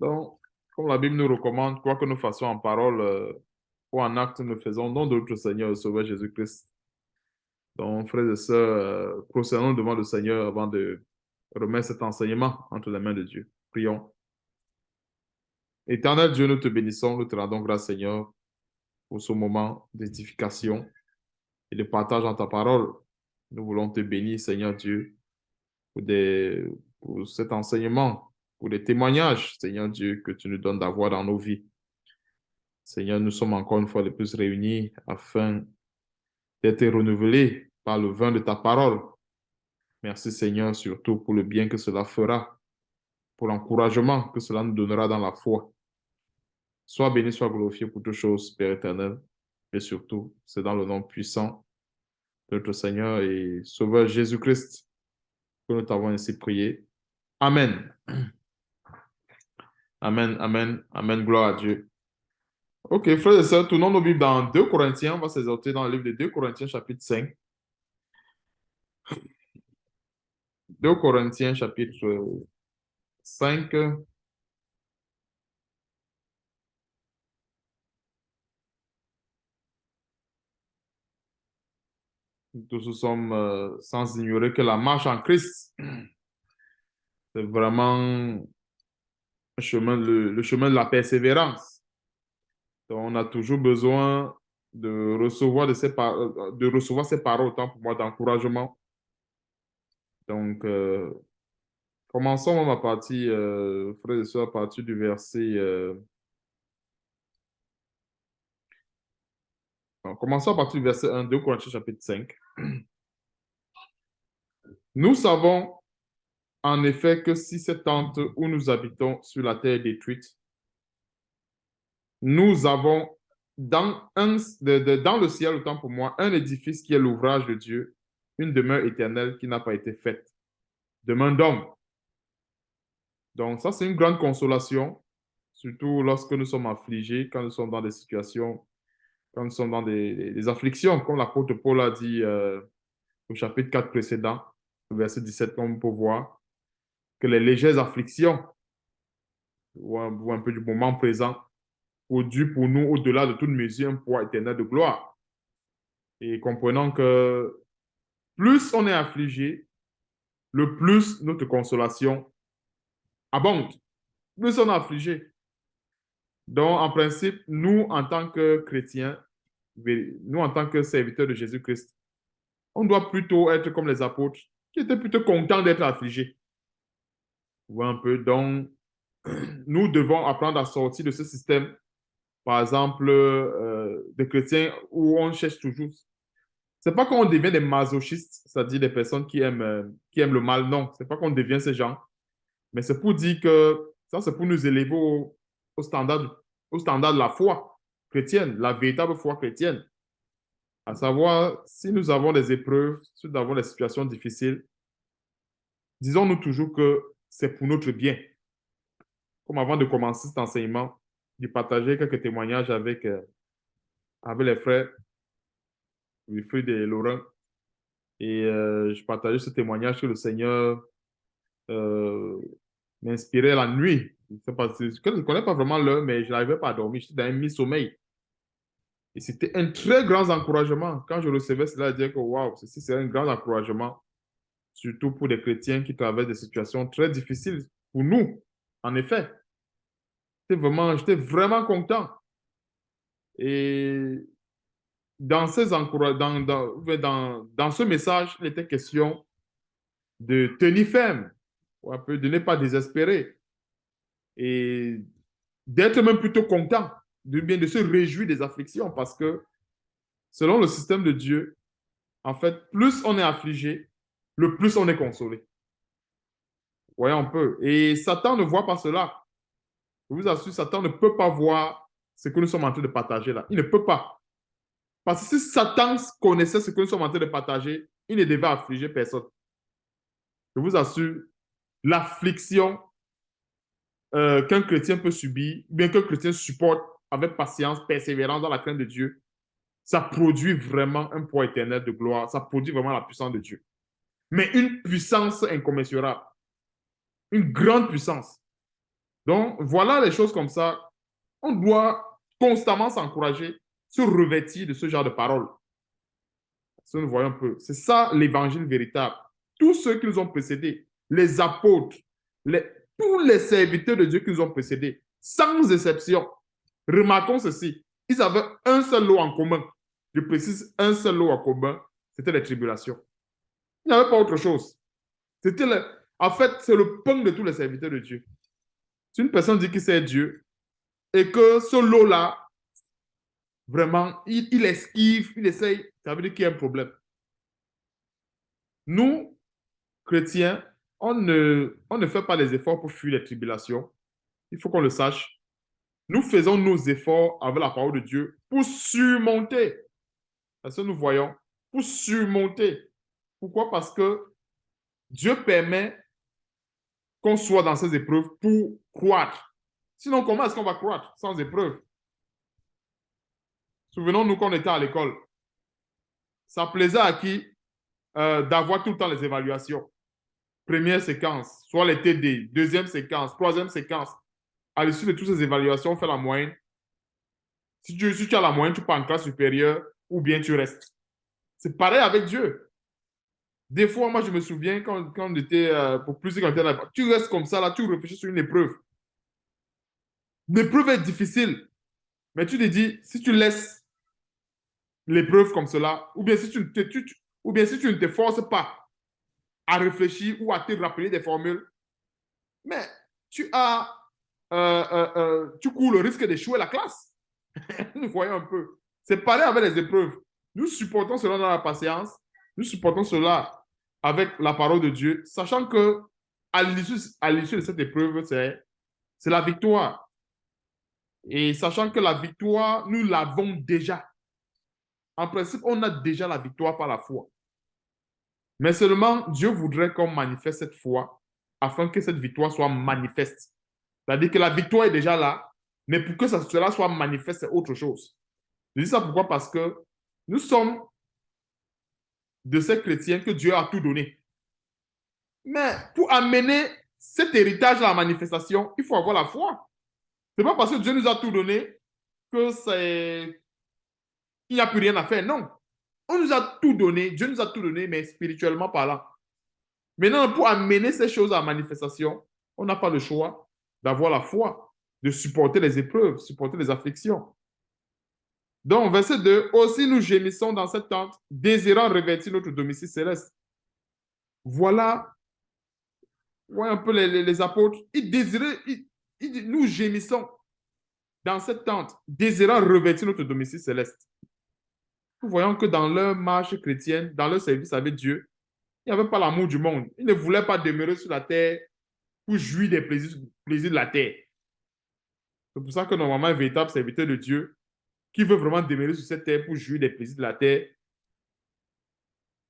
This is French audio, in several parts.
Donc, comme la Bible nous recommande, quoi que nous fassions en parole ou en acte, nous faisons au nom de notre Seigneur et Sauveur Jésus-Christ. Donc, frères et sœurs, procédons devant le Seigneur avant de remettre cet enseignement entre les mains de Dieu. Prions. Éternel Dieu, nous te bénissons, nous te rendons grâce, Seigneur, pour ce moment d'édification et de partage en ta parole. Nous voulons te bénir, Seigneur Dieu, pour cet enseignement, pour les témoignages, Seigneur Dieu, que tu nous donnes d'avoir dans nos vies. Seigneur, nous sommes encore une fois de plus réunis afin d'être renouvelés par le vin de ta parole. Merci, Seigneur, surtout pour le bien que cela fera, pour l'encouragement que cela nous donnera dans la foi. Sois béni, sois glorifié pour toutes choses, Père éternel. Et surtout, c'est dans le nom puissant de notre Seigneur et Sauveur Jésus-Christ que nous t'avons ainsi prié. Amen. Amen, amen, amen, gloire à Dieu. Ok, frères et sœurs, tournons nos Bibles dans 2 Corinthiens. On va s'exhorter dans le livre de 2 Corinthiens, chapitre 5. 2 Corinthiens, chapitre 5. Nous tous sommes sans ignorer que la marche en Christ, c'est vraiment le chemin de la persévérance. Donc, on a toujours besoin de recevoir, de recevoir ces paroles, autant pour moi, d'encouragement. Donc, commençons même à partir, frères et sœurs, à partir du verset. Commençons à partir du verset 1, 2 Corinthiens, chapitre 5. Nous savons en effet que si cette tente où nous habitons sur la terre est détruite, nous avons dans le ciel, autant pour moi, un édifice qui est l'ouvrage de Dieu, une demeure éternelle qui n'a pas été faite de main d'homme. Donc ça, c'est une grande consolation, surtout lorsque nous sommes affligés, quand nous sommes dans des situations, quand nous sommes dans des afflictions, comme l'apôtre Paul a dit au chapitre 4 précédent, verset 17, comme on peut voir, que les légères afflictions, ou un peu du moment présent, produisent pour nous, au-delà de toute mesure, un poids éternel de gloire. Et comprenons que plus on est affligé, le plus notre consolation abonde. Plus on est affligé. Donc, en principe, nous, en tant que chrétiens, nous, en tant que serviteurs de Jésus-Christ, on doit plutôt être comme les apôtres, qui étaient plutôt contents d'être affligés. Vous voyez un peu. Donc, nous devons apprendre à sortir de ce système, par exemple, des chrétiens où on cherche toujours. C'est pas qu'on devient des masochistes, c'est-à-dire des personnes qui aiment le mal, non. C'est pas qu'on devient ces gens. Mais c'est pour dire que ça, c'est pour nous élever au au standard de la foi chrétienne, la véritable foi chrétienne. À savoir, si nous avons des épreuves, si nous avons des situations difficiles, disons-nous toujours que c'est pour notre bien. Comme avant de commencer cet enseignement, de partager quelques témoignages avec les frères Wilfried et Laurent. Et je partageais ce témoignage que le Seigneur m'inspirait la nuit. Je ne connais pas vraiment l'heure, mais je n'arrivais pas à dormir. J'étais dans un mi-sommeil. Et c'était un très grand encouragement. Quand je recevais cela, je disais que waouh, ceci c'est un grand encouragement, surtout pour des chrétiens qui traversent des situations très difficiles pour nous. En effet, j'étais vraiment content. Et dans ce message, il était question de tenir ferme, ou un peu de ne pas désespérer et d'être même plutôt content, de se réjouir des afflictions parce que selon le système de Dieu, en fait, plus on est affligé, le plus on est consolé. Voyons un peu. Et Satan ne voit pas cela. Je vous assure, Satan ne peut pas voir ce que nous sommes en train de partager là. Il ne peut pas. Parce que si Satan connaissait ce que nous sommes en train de partager, il ne devait affliger personne. Je vous assure, l'affliction qu'un chrétien peut subir, bien qu'un chrétien supporte avec patience, persévérance dans la crainte de Dieu, ça produit vraiment un poids éternel de gloire. Ça produit vraiment la puissance de Dieu. Mais une puissance incommensurable. Une grande puissance. Donc, voilà les choses comme ça. On doit constamment s'encourager, se revêtir de ce genre de paroles. Ça, nous voyons un peu. C'est ça l'évangile véritable. Tous ceux qui nous ont précédés, les apôtres, tous les serviteurs de Dieu qui nous ont précédés, sans exception, remarquons ceci, ils avaient un seul lot en commun. Je précise, un seul lot en commun, c'était les tribulations. Il n'y avait pas autre chose. En fait, c'est le pain de tous les serviteurs de Dieu. Si une personne dit qu'il sait Dieu et que ce lot-là, vraiment, il esquive, il essaye, ça veut dire qu'il y a un problème. Nous, chrétiens, on ne fait pas les efforts pour fuir les tribulations. Il faut qu'on le sache. Nous faisons nos efforts avec la parole de Dieu pour surmonter. Parce que nous voyons, pour surmonter. Pourquoi? Parce que Dieu permet qu'on soit dans ces épreuves pour croître. Sinon, comment est-ce qu'on va croître sans épreuve? Souvenons-nous qu'on était à l'école. Ça plaisait à qui d'avoir tout le temps les évaluations? Première séquence, soit les TD, deuxième séquence, troisième séquence. À l'issue de toutes ces évaluations, on fait la moyenne. Si tu as la moyenne, tu pars en classe supérieure ou bien tu restes. C'est pareil avec Dieu. Des fois, moi, je me souviens quand on était, pour plus quand là, tu restes comme ça, là, tu réfléchis sur une épreuve. L'épreuve est difficile, mais tu te dis, si tu laisses l'épreuve comme cela, ou bien si ou bien si tu ne te forces pas à réfléchir ou à te rappeler des formules, mais tu cours le risque d'échouer la classe. Nous voyons un peu. C'est pareil avec les épreuves. Nous supportons cela dans la patience. Nous supportons cela avec la parole de Dieu, sachant que à l'issue de cette épreuve, c'est la victoire. Et sachant que la victoire, nous l'avons déjà. En principe, on a déjà la victoire par la foi. Mais seulement, Dieu voudrait qu'on manifeste cette foi afin que cette victoire soit manifeste. C'est-à-dire que la victoire est déjà là, mais pour que cela soit manifeste, c'est autre chose. Je dis ça pourquoi? Parce que nous sommes de ces chrétiens que Dieu a tout donné. Mais pour amener cet héritage à la manifestation, il faut avoir la foi. Ce n'est pas parce que Dieu nous a tout donné que c'est... il n'y a plus rien à faire. Non. On nous a tout donné, Dieu nous a tout donné, mais spirituellement parlant. Maintenant, pour amener ces choses à la manifestation, on n'a pas le choix d'avoir la foi, de supporter les épreuves, supporter les afflictions. Donc, verset 2, aussi nous gémissons dans cette tente, désirant revêtir notre domicile céleste. Voilà, un peu les apôtres, ils désiraient, nous gémissons dans cette tente, désirant revêtir notre domicile céleste. Nous voyons que dans leur marche chrétienne, dans leur service avec Dieu, il n'y avait pas l'amour du monde. Ils ne voulaient pas demeurer sur la terre pour jouir des plaisirs de la terre. C'est pour ça que normalement, un véritable serviteur de Dieu, qui veut vraiment demeurer sur cette terre pour jouir des plaisirs de la terre,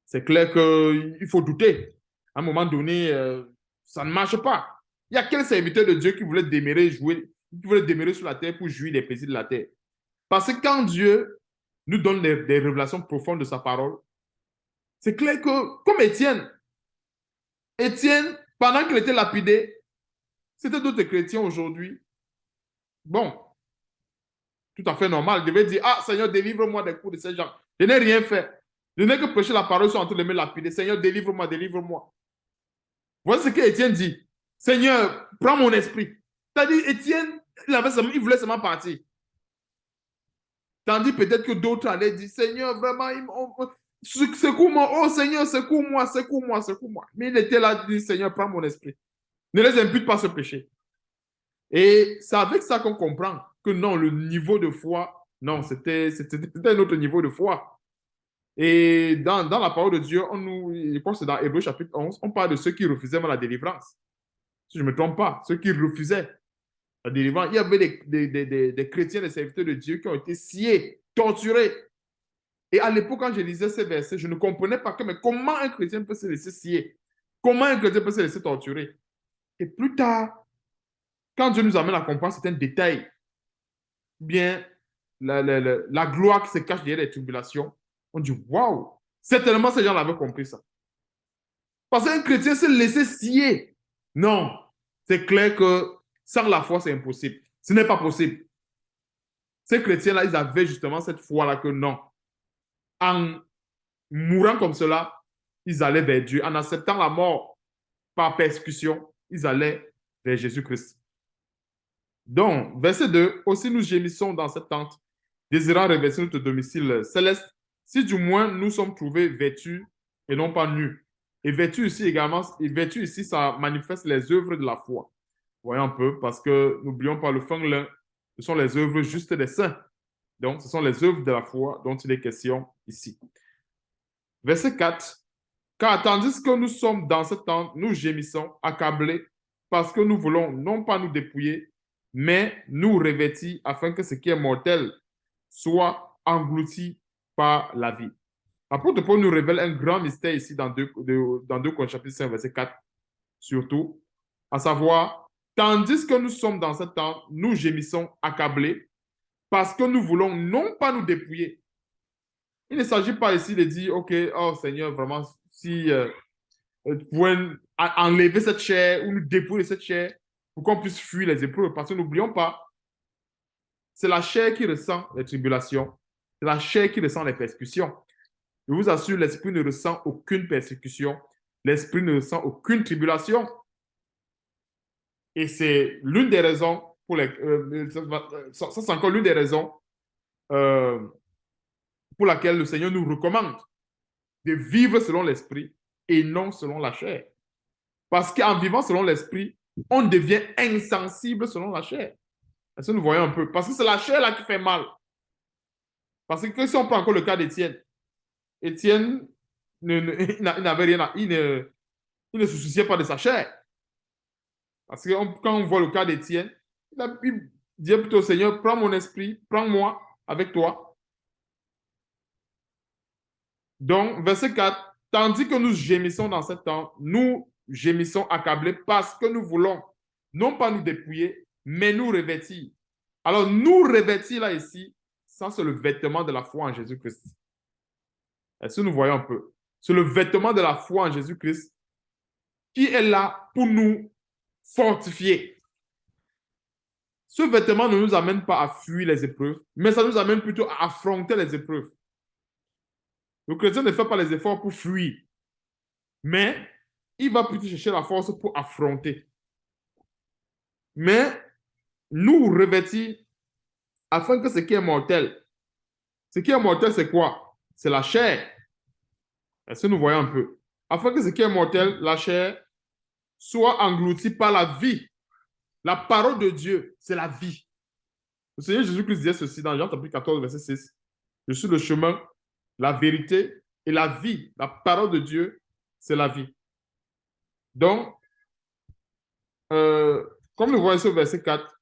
c'est clair qu'il faut douter. À un moment donné, ça ne marche pas. Il y a quel serviteur de Dieu qui voulait demeurer, qui voulait demeurer sur la terre pour jouir des plaisirs de la terre? Parce que quand Dieu nous donne des révélations profondes de sa parole, c'est clair que, comme Étienne, pendant qu'il était lapidé, c'était d'autres chrétiens aujourd'hui. Bon, tout à fait normal. Il devait dire, ah Seigneur, délivre-moi des coups de ces gens. Je n'ai rien fait. Je n'ai que prêché la parole, ils sont en train de me lapider. Seigneur, délivre-moi, délivre-moi. Voilà ce qu'Étienne dit. Seigneur, prends mon esprit. C'est-à-dire, Étienne, il voulait seulement partir. Tandis peut-être que d'autres allaient dire, Seigneur, vraiment, secoue-moi. Oh Seigneur, secoue-moi, secoue-moi, secoue-moi. Mais il était là, il dit, Seigneur, prends mon esprit. Ne les impute pas ce péché. Et c'est avec ça qu'on comprend que non, le niveau de foi, non, c'était un autre niveau de foi. Et dans la parole de Dieu, je pense que c'est dans Hébreux chapitre 11, on parle de ceux qui refusaient la délivrance. Si je ne me trompe pas, ceux qui refusaient la délivrance. Il y avait des chrétiens, des serviteurs de Dieu qui ont été sciés, torturés. Et à l'époque, quand je lisais ces versets, je ne comprenais pas mais comment un chrétien peut se laisser scier? Comment un chrétien peut se laisser torturer? Et plus tard, quand Dieu nous amène à comprendre certains détails, bien la gloire qui se cache derrière les tribulations, on dit waouh, certainement ces gens avaient compris ça. Parce qu'un chrétien se laisser scier. Non, c'est clair que sans la foi, c'est impossible. Ce n'est pas possible. Ces chrétiens-là, ils avaient justement cette foi-là que non. En mourant comme cela, ils allaient vers Dieu. En acceptant la mort par persécution, ils allaient vers Jésus-Christ. Donc, verset 2, aussi nous gémissons dans cette tente, désirant revêtir notre domicile céleste, si du moins nous sommes trouvés vêtus et non pas nus. Et vêtus ici également, et vêtus ici, ça manifeste les œuvres de la foi. Voyons un peu, parce que n'oublions pas le fin lin, ce sont les œuvres justes des saints. Donc, ce sont les œuvres de la foi dont il est question ici. Verset 4. Car tandis que nous sommes dans cette tente, nous gémissons, accablés, parce que nous voulons non pas nous dépouiller, mais nous revêtir afin que ce qui est mortel soit englouti par la vie. L'apôtre Paul nous révèle un grand mystère ici dans 2 Corinthiens chapitre 5, verset 4, surtout, à savoir, tandis que nous sommes dans cette tente, nous gémissons, accablés, parce que nous voulons non pas nous dépouiller. Il ne s'agit pas ici de dire, OK, oh Seigneur, vraiment, si vous pouvez enlever cette chair ou nous dépouiller de cette chair pour qu'on puisse fuir les épreuves. Parce que n'oublions pas, c'est la chair qui ressent les tribulations, c'est la chair qui ressent les persécutions. Je vous assure, l'esprit ne ressent aucune persécution, l'esprit ne ressent aucune tribulation. Et c'est l'une des raisons pour les, ça c'est encore l'une des raisons pour laquelle le Seigneur nous recommande de vivre selon l'esprit et non selon la chair. Parce qu'en vivant selon l'esprit, on devient insensible selon la chair. Est-ce que nous voyons un peu? Parce que c'est la chair là qui fait mal. Parce que si on prend encore le cas d'Étienne, Étienne il n'avait rien il ne se souciait pas de sa chair. Parce que quand on voit le cas d'Étienne, il dit plutôt au Seigneur, prends mon esprit, prends-moi avec toi. Donc, verset 4, tandis que nous gémissons dans cette tente, nous gémissons accablés parce que nous voulons non pas nous dépouiller, mais nous revêtir. Alors, nous revêtir là ici, ça c'est le vêtement de la foi en Jésus-Christ. Est-ce que nous voyons un peu? C'est le vêtement de la foi en Jésus-Christ qui est là pour nous fortifier. Ce vêtement ne nous amène pas à fuir les épreuves, mais ça nous amène plutôt à affronter les épreuves. Le chrétien ne fait pas les efforts pour fuir, mais il va plutôt chercher la force pour affronter. Mais nous revêtir afin que ce qui est mortel, c'est quoi? C'est la chair. Est-ce que nous voyons un peu? Afin que ce qui est mortel, la chair, soit englouti par la vie. La parole de Dieu, c'est la vie. Le Seigneur Jésus-Christ disait ceci dans Jean chapitre 14, verset 6. Je suis le chemin, la vérité et la vie. La parole de Dieu, c'est la vie. Donc, comme nous voyons sur verset 4,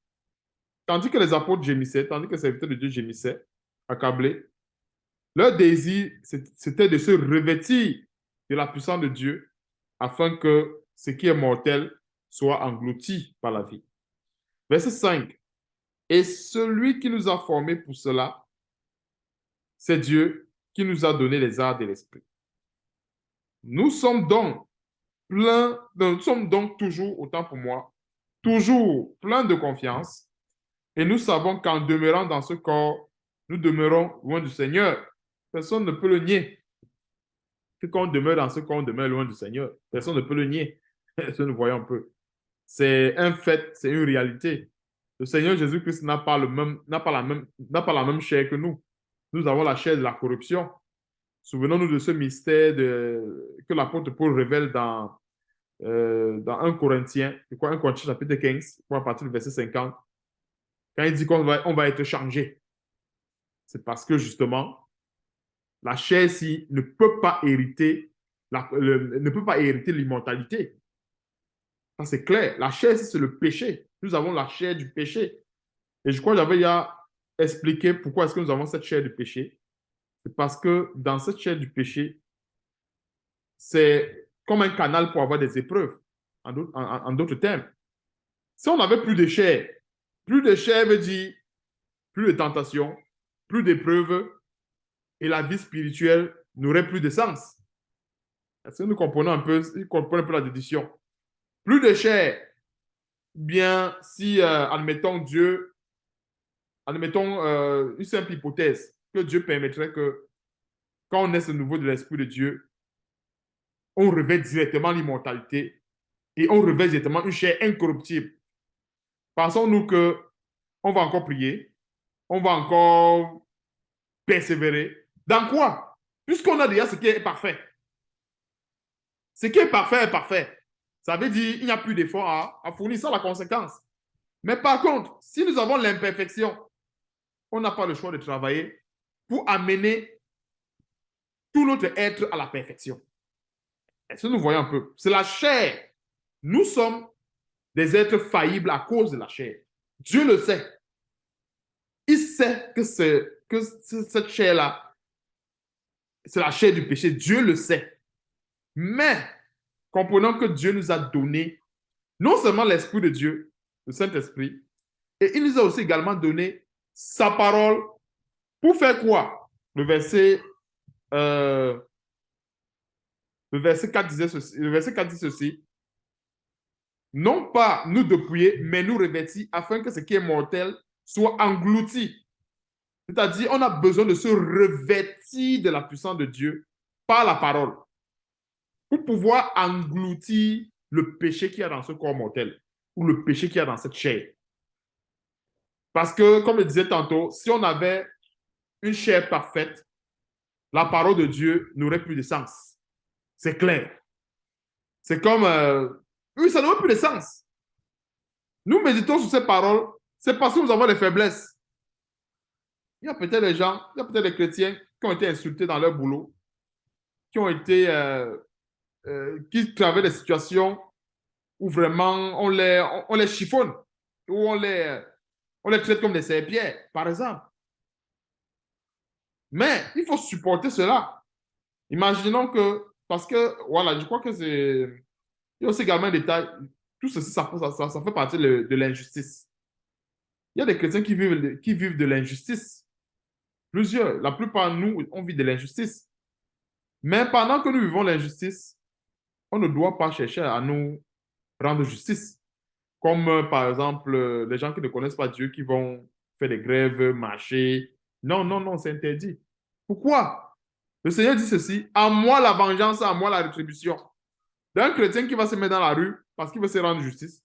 tandis que les apôtres gémissaient, tandis que les serviteurs de Dieu gémissaient, accablés, leur désir, c'était de se revêtir de la puissance de Dieu afin que ce qui est mortel soit englouti par la vie. Verset 5. Et celui qui nous a formés pour cela, c'est Dieu qui nous a donné les arts de l'esprit. Nous sommes donc toujours, autant pour moi, toujours pleins de confiance et nous savons qu'en demeurant dans ce corps, nous demeurons loin du Seigneur. Personne ne peut le nier. Que quand on demeure dans ce corps, on demeure loin du Seigneur. Personne ne peut le nier. Ça, nous voyons un peu. C'est un fait, c'est une réalité. Le Seigneur Jésus-Christ n'a pas la même chair que nous. Nous avons la chair de la corruption. Souvenons-nous de ce mystère que l'apôtre Paul révèle dans 1 Corinthiens, je crois 1 Corinthiens chapitre 15, à partir du verset 50, quand il dit qu'on va être changé. C'est parce que justement, la chair-ci ne peut pas hériter l'immortalité. Ça, c'est clair. La chair, c'est le péché. Nous avons la chair du péché. Et je crois que j'avais déjà expliqué pourquoi est-ce que nous avons cette chair du péché. C'est parce que dans cette chair du péché, c'est comme un canal pour avoir des épreuves, en d'autres termes. Si on n'avait plus de chair veut dire plus de tentation, plus d'épreuves, et la vie spirituelle n'aurait plus de sens. Est-ce que nous comprenons un peu la déduction? Plus de chair bien si, admettons, admettons une simple hypothèse, que Dieu permettrait que quand on est ce nouveau de l'Esprit de Dieu, on revêt directement l'immortalité et on revêt directement une chair incorruptible. Pensons-nous que on va encore prier, on va encore persévérer. Dans quoi? Puisqu'on a déjà ce qui est parfait. Ce qui est parfait est parfait. Ça veut dire qu'il n'y a plus d'effort à fournir, ça la conséquence. Mais par contre, si nous avons l'imperfection, on n'a pas le choix de travailler pour amener tout notre être à la perfection. Est-ce que nous voyons un peu? C'est la chair. Nous sommes des êtres faillibles à cause de la chair. Dieu le sait. Il sait que cette chair-là, c'est la chair du péché. Dieu le sait. Mais, comprenons que Dieu nous a donné non seulement l'Esprit de Dieu, le Saint-Esprit, et il nous a aussi également donné sa parole pour faire quoi? Euh, le verset 4 disait ceci, le verset 4 dit ceci. Non pas nous dépouiller, mais nous revêtir afin que ce qui est mortel soit englouti. C'est-à-dire, on a besoin de se revêtir de la puissance de Dieu par la parole pour pouvoir engloutir le péché qu'il y a dans ce corps mortel ou le péché qu'il y a dans cette chair. Parce que, comme je disais tantôt, si on avait une chair parfaite, la parole de Dieu n'aurait plus de sens. C'est clair. C'est comme... oui, ça n'aurait plus de sens. Nous méditons sur ces paroles, c'est parce que nous avons des faiblesses. Il y a peut-être des gens, il y a peut-être des chrétiens qui ont été insultés dans leur boulot, qui ont été... qui traversent des situations où vraiment on les chiffonne, où on les traite comme des serpillères, par exemple. Mais il faut supporter cela. Imaginons que, parce que, voilà, je crois que c'est... Il y a aussi également un détail, tout ceci, ça fait partie de l'injustice. Il y a des chrétiens qui vivent de l'injustice. Plusieurs, la plupart de nous, on vit de l'injustice. Mais pendant que nous vivons l'injustice, on ne doit pas chercher à nous rendre justice. Comme par exemple, les gens qui ne connaissent pas Dieu, qui vont faire des grèves, marcher. Non, non, non, c'est interdit. Pourquoi? Le Seigneur dit ceci, à moi la vengeance, à moi la rétribution. D'un chrétien qui va se mettre dans la rue parce qu'il veut se rendre justice,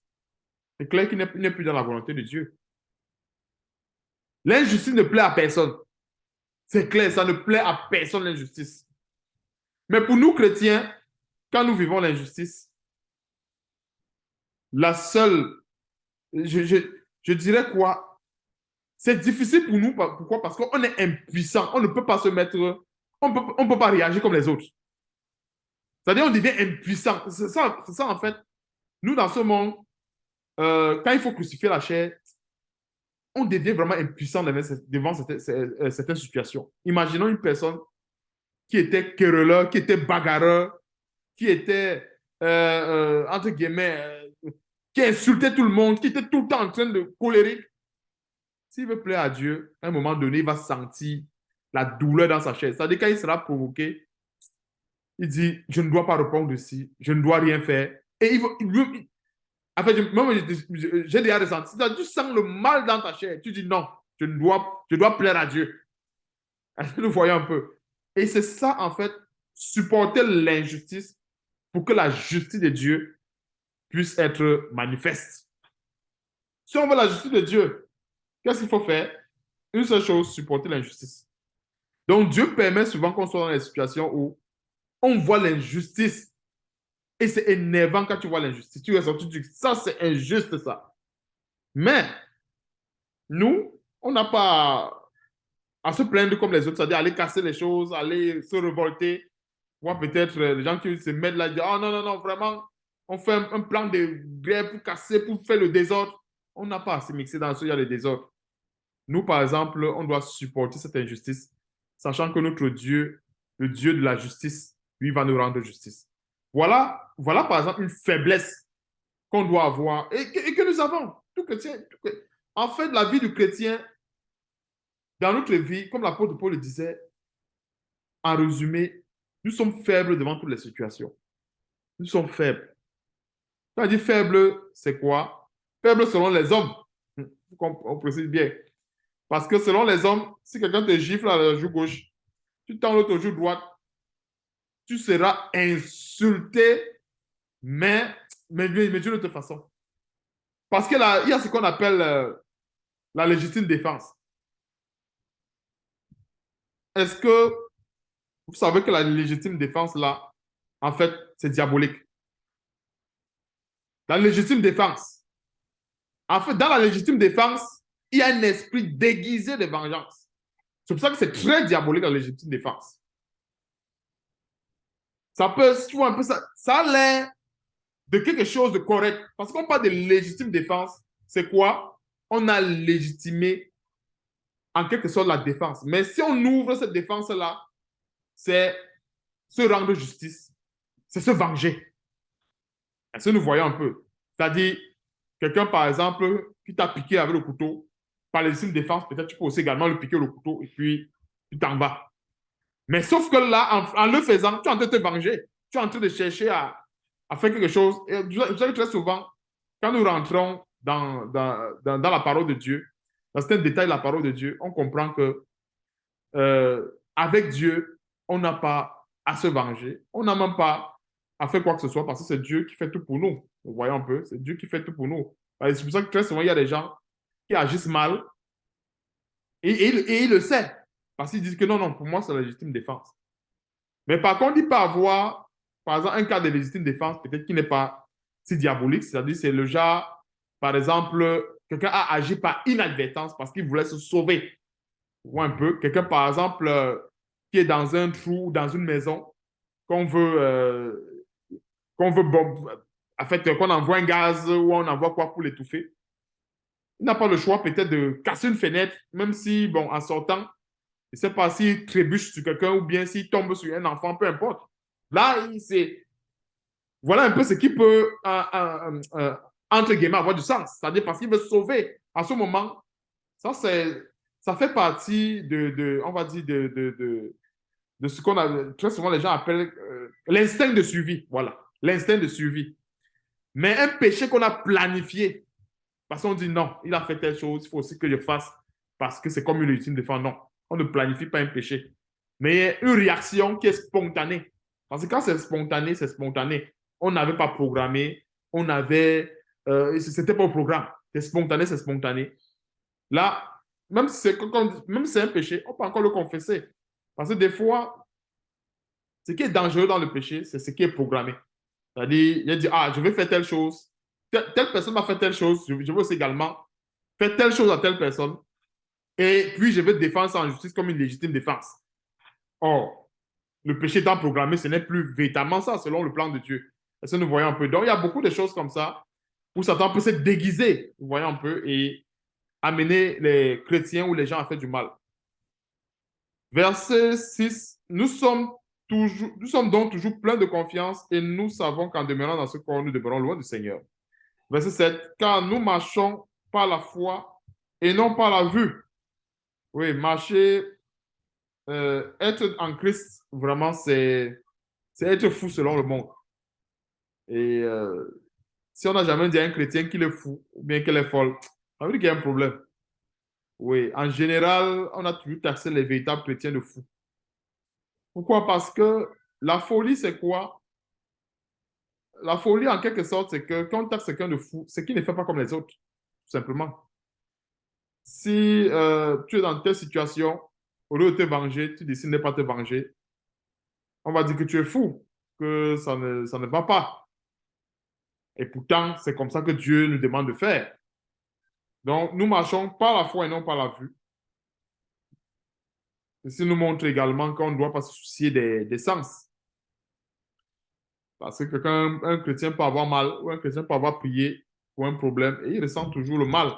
c'est clair qu'il n'est plus dans la volonté de Dieu. L'injustice ne plaît à personne. C'est clair, ça ne plaît à personne l'injustice. Mais pour nous chrétiens, quand nous vivons l'injustice, la seule, je dirais quoi? C'est difficile pour nous. Pourquoi? Parce qu'on est impuissant. On ne peut pas se mettre, on peut pas réagir comme les autres. C'est-à-dire, on devient impuissant. C'est ça, en fait. Nous, dans ce monde, quand il faut crucifier la chair, on devient vraiment impuissant devant certaines situations. Imaginons une personne qui était querelleur, qui était bagarreur, qui était, entre guillemets, qui insultait tout le monde, qui était tout le temps en train de colérique. S'il veut plaire à Dieu, à un moment donné, il va sentir la douleur dans sa chair. C'est-à-dire, quand il sera provoqué, il dit, je ne dois pas répondre ici, je ne dois rien faire. Et en fait, j'ai déjà ressenti. Tu sens le mal dans ta chair. Tu dis, non, je dois plaire à Dieu. Nous voyons un peu. Et c'est ça, en fait, supporter l'injustice pour que la justice de Dieu puisse être manifeste. Si on veut la justice de Dieu, qu'est-ce qu'il faut faire? Une seule chose, supporter l'injustice. Donc, Dieu permet souvent qu'on soit dans des situations où on voit l'injustice et c'est énervant quand tu vois l'injustice. Tu ressens, tu dis, ça, c'est injuste, ça. Mais, nous, on n'a pas à se plaindre comme les autres, c'est-à-dire aller casser les choses, aller se révolter. Ou peut-être les gens qui se mettent là et disent, oh non, non, non, vraiment, on fait un plan de grève pour casser, pour faire le désordre. On n'a pas à se mixer dans ce genre de désordre. Nous, par exemple, on doit supporter cette injustice, sachant que notre Dieu, le Dieu de la justice, lui, va nous rendre justice. Voilà par exemple, une faiblesse qu'on doit avoir et que nous avons. Tout chrétien, en fait, la vie du chrétien, dans notre vie, comme l'apôtre Paul le disait, en résumé, nous sommes faibles devant toutes les situations. Nous sommes faibles. Quand on dit faible, c'est quoi? faible selon les hommes. On précise bien. Parce que selon les hommes, si quelqu'un te gifle à la joue gauche, tu tends l'autre joue droite, tu seras insulté, mais d'une autre façon. Parce qu'il y a ce qu'on appelle la légitime défense. Est-ce que vous savez que la légitime défense, là, en fait, c'est diabolique? La légitime défense. En fait, dans la légitime défense, il y a un esprit déguisé de vengeance. C'est pour ça que c'est très diabolique, la légitime défense. Ça peut, tu vois un peu ça, ça a l'air de quelque chose de correct. Parce qu'on parle de légitime défense, c'est quoi? On a légitimé en quelque sorte la défense. Mais si on ouvre cette défense-là, c'est se rendre justice, c'est se venger. Est-ce que nous voyons un peu? C'est-à-dire, quelqu'un, par exemple, qui t'a piqué avec le couteau, par légitime défense, peut-être tu peux aussi également le piquer le couteau et puis tu t'en vas. Mais sauf que là, en le faisant, tu es en train de te venger. Tu es en train de chercher à faire quelque chose. Et vous savez, très souvent, quand nous rentrons dans la parole de Dieu, dans certains détails de la parole de Dieu, on comprend que avec Dieu, on n'a pas à se venger. On n'a même pas à faire quoi que ce soit parce que c'est Dieu qui fait tout pour nous. Vous voyez un peu, c'est Dieu qui fait tout pour nous. C'est pour ça que très souvent, il y a des gens qui agissent mal et ils le savent. Parce qu'ils disent que non, non, pour moi, c'est la légitime défense. Mais par contre, il peut avoir, par exemple, un cas de légitime défense, peut-être qui n'est pas si diabolique, c'est-à-dire c'est le genre, par exemple, quelqu'un a agi par inadvertance parce qu'il voulait se sauver. Ou un peu, quelqu'un, par exemple, qui est dans un trou, dans une maison, qu'on veut, bon, en fait, qu'on envoie un gaz ou on envoie quoi pour l'étouffer. Il n'a pas le choix peut-être de casser une fenêtre, même si, bon, en sortant, je ne sais pas s'il trébuche sur quelqu'un ou bien s'il tombe sur un enfant, peu importe. Là, voilà un peu ce qui peut, entre guillemets, avoir du sens. C'est-à-dire parce qu'il veut se sauver. À ce moment, ça fait partie on va dire, de ce qu'on a, très souvent les gens appellent l'instinct de survie. Voilà, l'instinct de survie. Mais un péché qu'on a planifié, parce qu'on dit non, il a fait telle chose, il faut aussi que je fasse, parce que c'est comme une ultime défense. Non, on ne planifie pas un péché. Mais une réaction qui est spontanée. Parce que quand c'est spontané, c'est spontané. On n'avait pas programmé, on avait. C'était pas au programme. C'est spontané, c'est spontané. Là, même si c'est un péché, on peut encore le confesser. Parce que des fois, ce qui est dangereux dans le péché, c'est ce qui est programmé. C'est-à-dire, il a dit, ah, je vais faire telle chose. Telle personne m'a fait telle chose. Je veux aussi également faire telle chose à telle personne. Et puis, je vais défendre ça en justice comme une légitime défense. Or, le péché étant programmé, ce n'est plus véritablement ça, selon le plan de Dieu. Est-ce que nous voyons un peu? Donc, il y a beaucoup de choses comme ça où Satan peut se déguiser, vous voyez un peu, et amener les chrétiens ou les gens à faire du mal. Verset 6, nous sommes donc toujours pleins de confiance et nous savons qu'en demeurant dans ce corps, nous demeurons loin du Seigneur. Verset 7, car nous marchons par la foi et non par la vue. Oui, marcher, être en Christ, vraiment, c'est être fou selon le monde. Et si on n'a jamais dit à un chrétien qu'il est fou ou bien qu'elle est folle, ça veut dire qu'il y a un problème. Oui, en général, on a toujours taxé les véritables chrétiens de fous. Pourquoi? Parce que la folie, c'est quoi? La folie, en quelque sorte, c'est que quand on taxe quelqu'un de fou, c'est qu'il ne fait pas comme les autres, tout simplement. Si tu es dans telle situation, au lieu de te venger, tu décides de ne pas te venger, on va dire que tu es fou, que ça ne va pas. Et pourtant, c'est comme ça que Dieu nous demande de faire. Donc, nous marchons par la foi et non par la vue. Ceci nous montre également qu'on ne doit pas se soucier des sens. Parce que un chrétien peut avoir mal ou un chrétien peut avoir prié pour un problème et il ressent toujours le mal.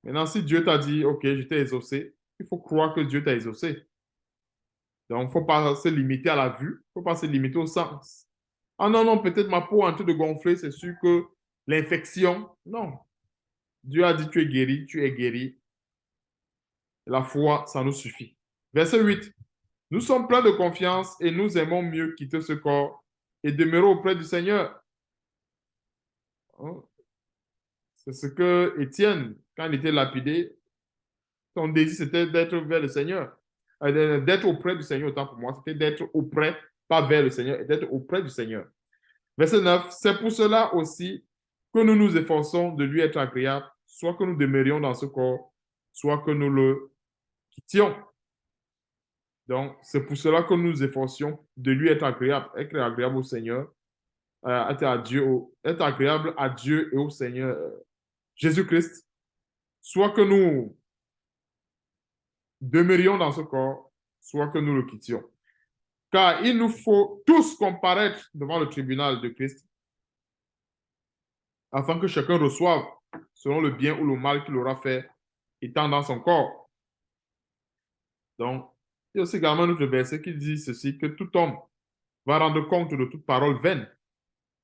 Maintenant, si Dieu t'a dit, OK, je t'ai exaucé, il faut croire que Dieu t'a exaucé. Donc, il ne faut pas se limiter à la vue, il ne faut pas se limiter au sens. Ah non, non, peut-être ma peau est en train de gonfler, c'est sûr que l'infection, non. Dieu a dit, tu es guéri, tu es guéri. La foi, ça nous suffit. Verset 8. Nous sommes pleins de confiance et nous aimons mieux quitter ce corps et demeurer auprès du Seigneur. C'est ce que Étienne, quand il était lapidé, son désir, c'était d'être vers le Seigneur. D'être auprès du Seigneur, autant pour moi, c'était d'être auprès, pas vers le Seigneur, d'être auprès du Seigneur. Verset 9, c'est pour cela aussi que nous nous efforçons de lui être agréable, soit que nous demeurions dans ce corps, soit que nous le quittions. Donc, c'est pour cela que nous nous efforcions de lui être agréable au Seigneur, être agréable à Dieu et au Seigneur Jésus-Christ, soit que nous demeurions dans ce corps, soit que nous le quittions. Car il nous faut tous comparaître devant le tribunal de Christ, afin que chacun reçoive selon le bien ou le mal qu'il aura fait, étant dans son corps. Donc, il y a aussi également un autre verset qui dit ceci, que tout homme va rendre compte de toute parole vaine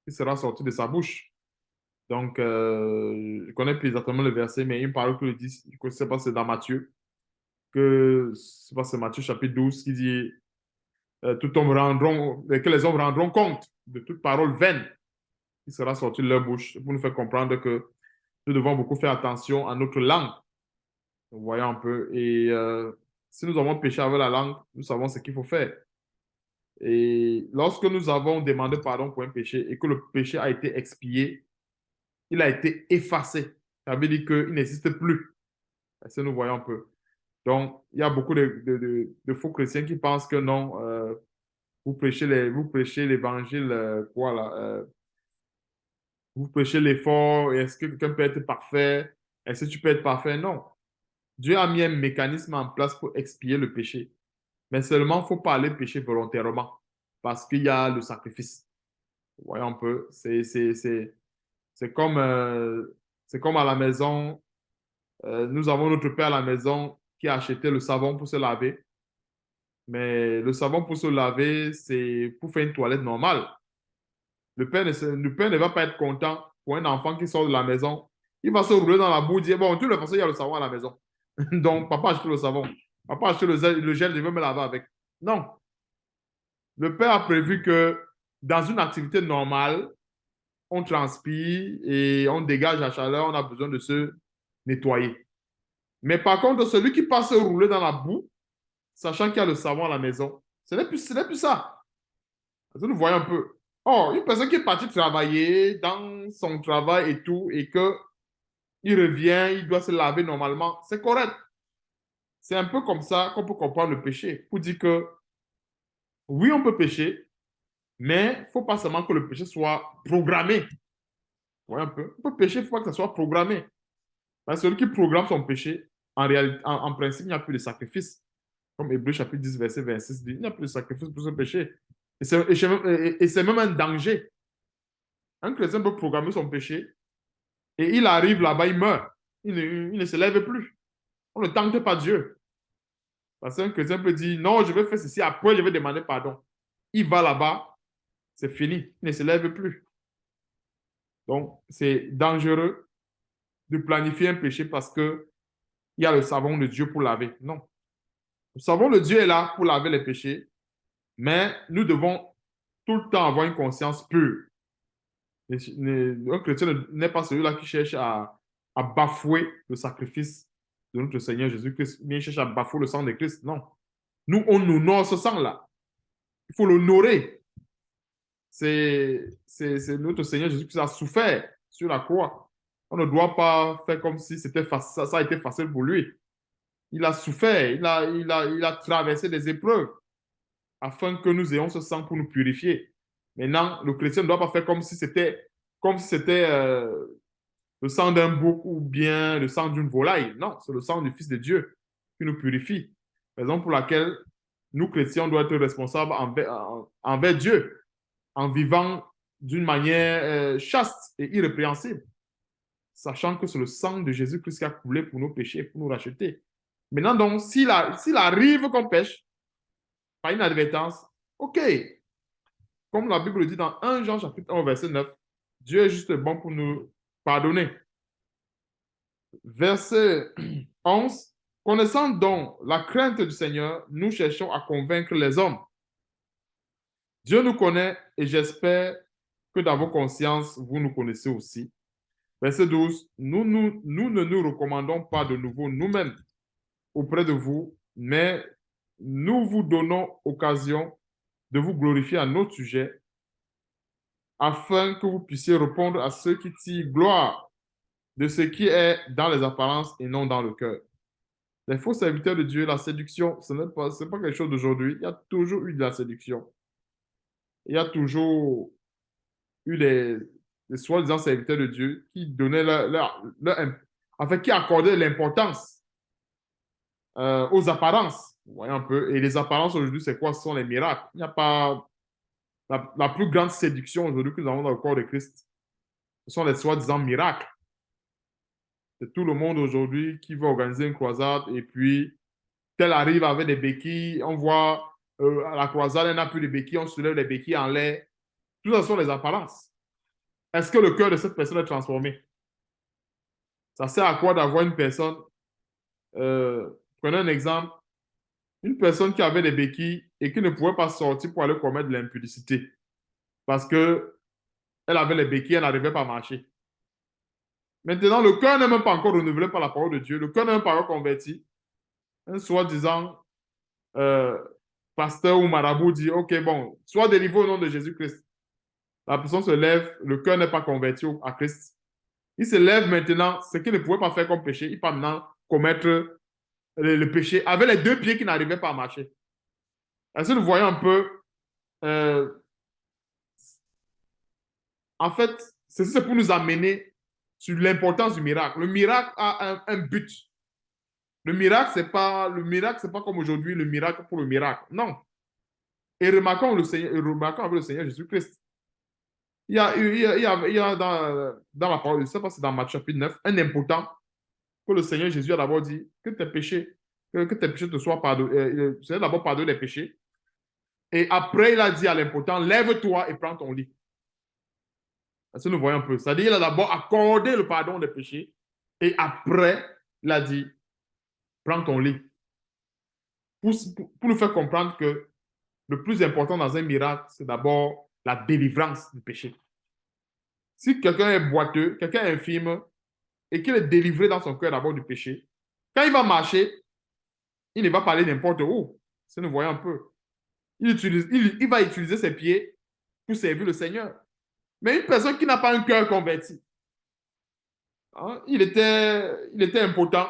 qui sera sortie de sa bouche. Donc, je connais plus exactement le verset, mais une parole que je dis, je ne sais pas, c'est dans Matthieu, que c'est Matthieu chapitre 12 qui dit que les hommes rendront compte de toute parole vaine qui sera sortie de leur bouche, pour nous faire comprendre que nous devons beaucoup faire attention à notre langue. Vous voyez un peu. Et si nous avons péché avec la langue, nous savons ce qu'il faut faire. Et lorsque nous avons demandé pardon pour un péché et que le péché a été expié, il a été effacé. Ça veut dire qu'il n'existe plus. Si nous voyons un peu. Donc, il y a beaucoup de faux chrétiens qui pensent que non, vous prêchez l'évangile, quoi là, vous prêchez l'effort, est-ce que quelqu'un peut être parfait? Est-ce que tu peux être parfait? Non. Dieu a mis un mécanisme en place pour expier le péché. Mais seulement, il ne faut pas aller pécher volontairement parce qu'il y a le sacrifice. Vous voyez un peu, c'est comme, c'est comme à la maison. Nous avons notre père à la maison qui a acheté le savon pour se laver. Mais le savon pour se laver, c'est pour faire une toilette normale. Le père ne va pas être content pour un enfant qui sort de la maison. Il va se rouler dans la boue, dire, bon, de toute façon, il y a le savon à la maison. Donc, papa a acheté le savon. Papa a acheté le gel, je veux me laver avec. Non. Le père a prévu que dans une activité normale, on transpire et on dégage la chaleur, on a besoin de se nettoyer. Mais par contre, celui qui passe rouler dans la boue, sachant qu'il y a le savon à la maison, ce n'est plus ça. Parce que nous voyons un peu. Oh, une personne qui est partie travailler dans son travail et tout, et que il revient, il doit se laver normalement, c'est correct. C'est un peu comme ça qu'on peut comprendre le péché. Pour dire que oui, on peut pécher, mais il ne faut pas seulement que le péché soit programmé. Vous voyez un peu? On peut pécher, il ne faut pas que ça soit programmé. Parce que celui qui programme son péché, en principe, il n'y a plus de sacrifice. Comme Hébreu chapitre 10, verset 26 dit, il n'y a plus de sacrifice pour ce péché. Et c'est même un danger. Un chrétien peut programmer son péché et il arrive là-bas, il meurt. Il ne se lève plus. On ne tente pas Dieu. Parce qu'un chrétien peut dire, non, je vais faire ceci, après je vais demander pardon. Il va là-bas, c'est fini. Il ne se lève plus. Donc, c'est dangereux de planifier un péché parce qu'il y a le savon de Dieu pour laver. Non. Le savon de Dieu est là pour laver les péchés, mais nous devons tout le temps avoir une conscience pure. Un chrétien n'est pas celui-là qui cherche à bafouer le sacrifice de notre Seigneur Jésus-Christ, mais il cherche à bafouer le sang de Christ. Non. Nous, on honore ce sang-là. Il faut l'honorer. C'est notre Seigneur Jésus qui a souffert sur la croix. On ne doit pas faire comme si ça a été facile pour lui. Il a souffert, il a traversé des épreuves afin que nous ayons ce sang pour nous purifier. Maintenant, le chrétien ne doit pas faire comme si c'était le sang d'un bouc ou bien le sang d'une volaille. Non, c'est le sang du Fils de Dieu qui nous purifie. Raison pour laquelle nous, chrétiens, doivent être responsables envers Dieu en vivant d'une manière chaste et irrépréhensible, sachant que c'est le sang de Jésus-Christ qui a coulé pour nos péchés, pour nous racheter. Maintenant, donc, s'il arrive qu'on pêche, par inadvertance, ok. Comme la Bible dit dans 1 Jean chapitre 1, verset 9, Dieu est juste bon pour nous pardonner. Verset 11, connaissant donc la crainte du Seigneur, nous cherchons à convaincre les hommes. Dieu nous connaît et j'espère que dans vos consciences, vous nous connaissez aussi. Verset 12, nous ne nous recommandons pas de nouveau nous-mêmes auprès de vous, mais nous vous donnons occasion de vous glorifier à notre sujet, afin que vous puissiez répondre à ceux qui tirent gloire de ce qui est dans les apparences et non dans le cœur. Les faux serviteurs de Dieu, la séduction, ce n'est pas, c'est pas quelque chose d'aujourd'hui. Il y a toujours eu de la séduction. Il y a toujours eu des soi-disant serviteurs de Dieu qui donnaient enfin, qui accordaient l'importance aux apparences. Vous voyez un peu. Et les apparences aujourd'hui, c'est quoi? Ce sont les miracles. Il n'y a pas la plus grande séduction aujourd'hui que nous avons dans le corps de Christ. Ce sont les soi-disant miracles. C'est tout le monde aujourd'hui qui veut organiser une croisade et puis tel arrive avec des béquilles, on voit à la croisade, elle n'a plus de béquilles, on soulève les béquilles en l'air. Tout ça sont les apparences. Est-ce que le cœur de cette personne est transformé? Ça sert à quoi d'avoir une personne, prenez un exemple, une personne qui avait des béquilles et qui ne pouvait pas sortir pour aller commettre de l'impudicité parce que elle avait les béquilles, elle n'arrivait pas à marcher. Maintenant, le cœur n'est même pas encore renouvelé par la parole de Dieu, le cœur n'est même pas encore converti. Un soi-disant euh, pasteur ou marabout dit, OK, bon, sois délivré au nom de Jésus-Christ. La personne se lève, le cœur n'est pas converti à Christ. Il se lève maintenant, ce qu'il ne pouvait pas faire comme péché, il peut maintenant commettre le péché avec les deux pieds qui n'arrivaient pas à marcher. Est-ce que nous voyons un peu, euh, en fait, ceci c'est pour nous amener sur l'importance du miracle. Le miracle a un but. Le miracle, c'est pas comme aujourd'hui le miracle pour le miracle. Non. Et remarquons avec le Seigneur Jésus-Christ. Il y a dans la parole, je ne sais pas si c'est dans Matthieu chapitre 9, un important que le Seigneur Jésus a d'abord dit que tes péchés te soient pardonnés. Le Seigneur d'abord pardonne les péchés. Et après, il a dit à l'important, lève-toi et prends ton lit. Ça, nous voyons un peu. C'est-à-dire, il a d'abord accordé le pardon des péchés. Et après, il a dit, prends ton lit. Pour nous faire comprendre que le plus important dans un miracle, c'est d'abord la délivrance du péché. Si quelqu'un est boiteux, quelqu'un est infirme, et qu'il est délivré dans son cœur d'abord du péché, quand il va marcher, il ne va pas aller n'importe où. Si nous voyons un peu. Il va utiliser ses pieds pour servir le Seigneur. Mais une personne qui n'a pas un cœur converti, hein, il était impotent,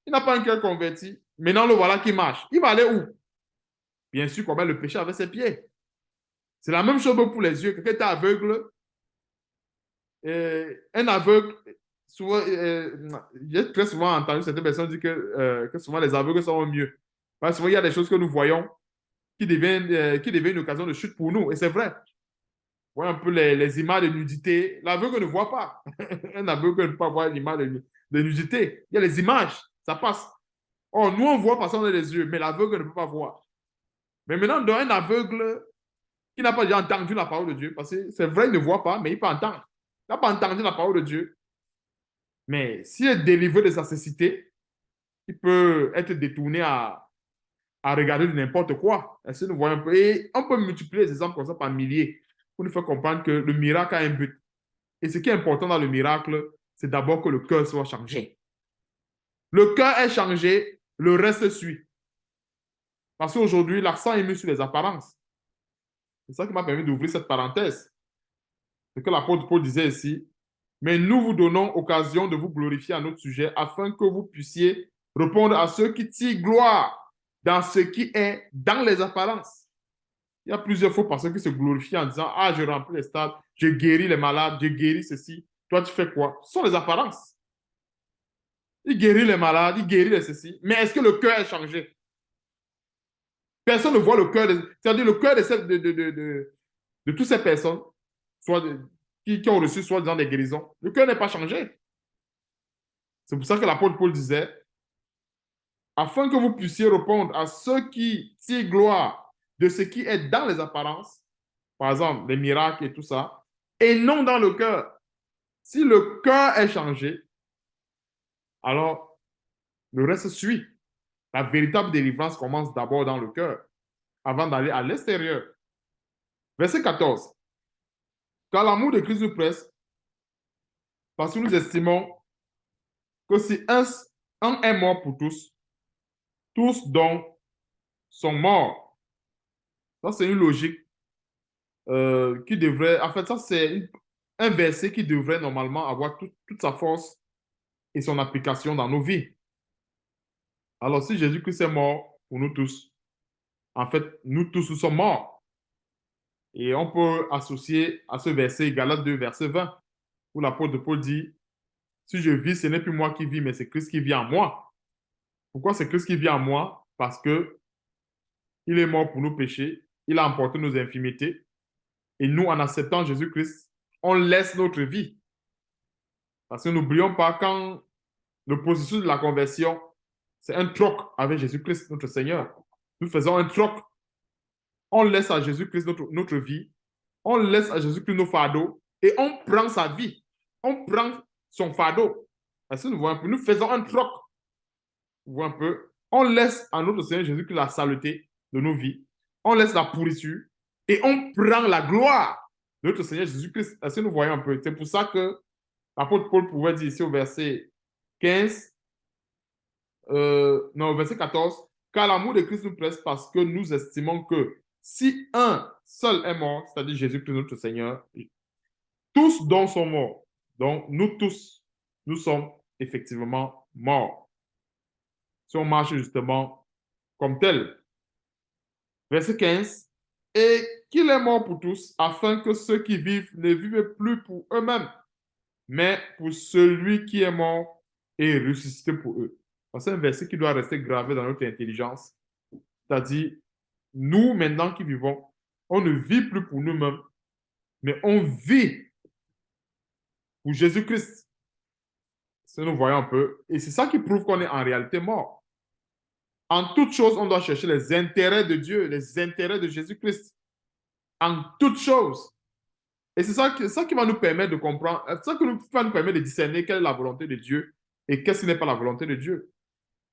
il n'a pas un cœur converti, maintenant le voilà qui marche. Il va aller où? Bien sûr, commettre le péché avec ses pieds. C'est la même chose pour les yeux. Quelqu'un est aveugle, un aveugle, souvent, j'ai très souvent entendu certaines personnes dire que souvent les aveugles sont mieux. Parce que souvent, il y a des choses que nous voyons qui deviennent une occasion de chute pour nous. Et c'est vrai. Vous voyez un peu les images de nudité. L'aveugle ne voit pas. Un aveugle ne peut pas voir une image de nudité. Il y a les images, ça passe. Oh, nous, on voit parce qu'on a les yeux, mais l'aveugle ne peut pas voir. Mais maintenant, dans un aveugle qui n'a pas déjà entendu la parole de Dieu, parce que c'est vrai, il ne voit pas, mais il peut entendre. Il n'a pas entendu la parole de Dieu. Mais s'il est délivré de sa cécité, il peut être détourné à regarder de n'importe quoi. Est-ce que nous voyons un peu? Et on peut multiplier les exemples comme ça par milliers pour nous faire comprendre que le miracle a un but. Et ce qui est important dans le miracle, c'est d'abord que le cœur soit changé. Le cœur est changé, le reste suit. Parce qu'aujourd'hui, l'accent est mis sur les apparences. C'est ça qui m'a permis d'ouvrir cette parenthèse. Ce que l'apôtre Paul disait ici. Mais nous vous donnons occasion de vous glorifier à notre sujet afin que vous puissiez répondre à ceux qui tirent gloire dans ce qui est dans les apparences. Il y a plusieurs faux pasteurs qui se glorifient en disant, ah, je remplis les stades, je guéris les malades, je guéris ceci. Toi, tu fais quoi? Ce sont les apparences. Il guérit les malades, il guérit les ceci. Mais est-ce que le cœur est changé? Personne ne voit le cœur. C'est-à-dire le cœur de toutes ces personnes, soit qui ont reçu soi-disant des guérisons. Le cœur n'est pas changé. C'est pour ça que l'apôtre Paul disait, afin que vous puissiez répondre à ceux qui tirent gloire de ce qui est dans les apparences, par exemple les miracles et tout ça, et non dans le cœur. Si le cœur est changé, alors le reste suit. La véritable délivrance commence d'abord dans le cœur, avant d'aller à l'extérieur. Verset 14. Car l'amour de Christ nous presse, Parce que nous estimons que si un est mort pour tous, tous donc sont morts. Ça, c'est une logique qui devrait, en fait, ça, c'est un verset qui devrait normalement avoir toute sa force et son application dans nos vies. Alors, si Jésus-Christ est mort pour nous tous, en fait, nous tous nous sommes morts. Et on peut associer à ce verset Galates 2, verset 20, où l'apôtre Paul dit, si je vis, ce n'est plus moi qui vis, mais c'est Christ qui vit en moi. Pourquoi c'est Christ qui vit en moi? Parce que il est mort pour nos péchés, il a emporté nos infimités, et nous, en acceptant Jésus-Christ, on laisse notre vie. Parce que n'oublions pas, quand le processus de la conversion, c'est un troc avec Jésus-Christ, notre Seigneur. Nous faisons un troc. On laisse à Jésus-Christ notre vie. On laisse à Jésus-Christ nos fardeaux et on prend sa vie. On prend son fardeau. Est-ce que nous voyons un peu? Nous faisons un troc. Vous voyez un peu? On laisse à notre Seigneur Jésus-Christ la saleté de nos vies. On laisse la pourriture et on prend la gloire de notre Seigneur Jésus-Christ. Est-ce que nous voyons un peu? C'est pour ça que l'apôtre Paul pouvait dire ici au verset 15, non, au verset 14, car l'amour de Christ nous presse parce que nous estimons que si un seul est mort, c'est-à-dire Jésus-Christ notre Seigneur, tous donc sont morts. Donc nous tous, nous sommes effectivement morts. Si on marche justement comme tel. Verset 15, et qu'il est mort pour tous, afin que ceux qui vivent ne vivent plus pour eux-mêmes, mais pour celui qui est mort et ressuscité pour eux. C'est un verset qui doit rester gravé dans notre intelligence. C'est-à-dire, nous, maintenant qui vivons, on ne vit plus pour nous-mêmes, mais on vit pour Jésus-Christ. Si nous voyons un peu. Et c'est ça qui prouve qu'on est en réalité mort. En toute chose, on doit chercher les intérêts de Dieu, les intérêts de Jésus-Christ. En toute chose. Et c'est ça qui va nous permettre de comprendre, c'est ça qui va nous permettre de discerner quelle est la volonté de Dieu et qu'est-ce qui n'est pas la volonté de Dieu.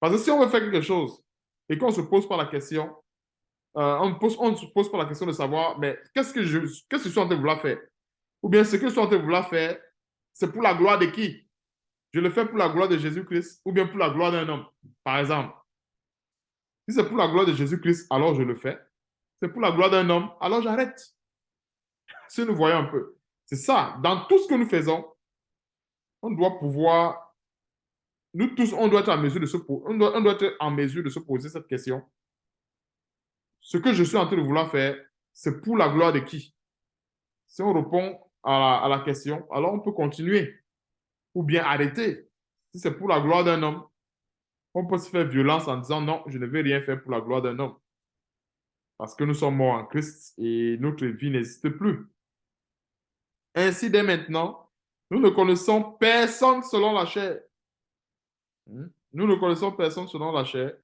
Parce que si on veut faire quelque chose et qu'on se pose pas la question, on se pose pas la question de savoir, mais qu'est-ce que je suis en train de vouloir faire? Ou bien ce que je suis en train de vouloir faire, c'est pour la gloire de qui? Je le fais pour la gloire de Jésus-Christ ou bien pour la gloire d'un homme, par exemple. Si c'est pour la gloire de Jésus-Christ, alors je le fais. Si c'est pour la gloire d'un homme, alors j'arrête. Si nous voyons un peu. C'est ça. Dans tout ce que nous faisons, on doit pouvoir, nous tous, on doit être en mesure de on doit être en mesure de se poser cette question. Ce que je suis en train de vouloir faire, c'est pour la gloire de qui? Si on répond à la question, alors on peut continuer ou bien arrêter. Si c'est pour la gloire d'un homme, on peut se faire violence en disant non, je ne vais rien faire pour la gloire d'un homme. Parce que nous sommes morts en Christ et notre vie n'existe plus. Ainsi, dès maintenant, nous ne connaissons personne selon la chair. Nous ne connaissons personne selon la chair.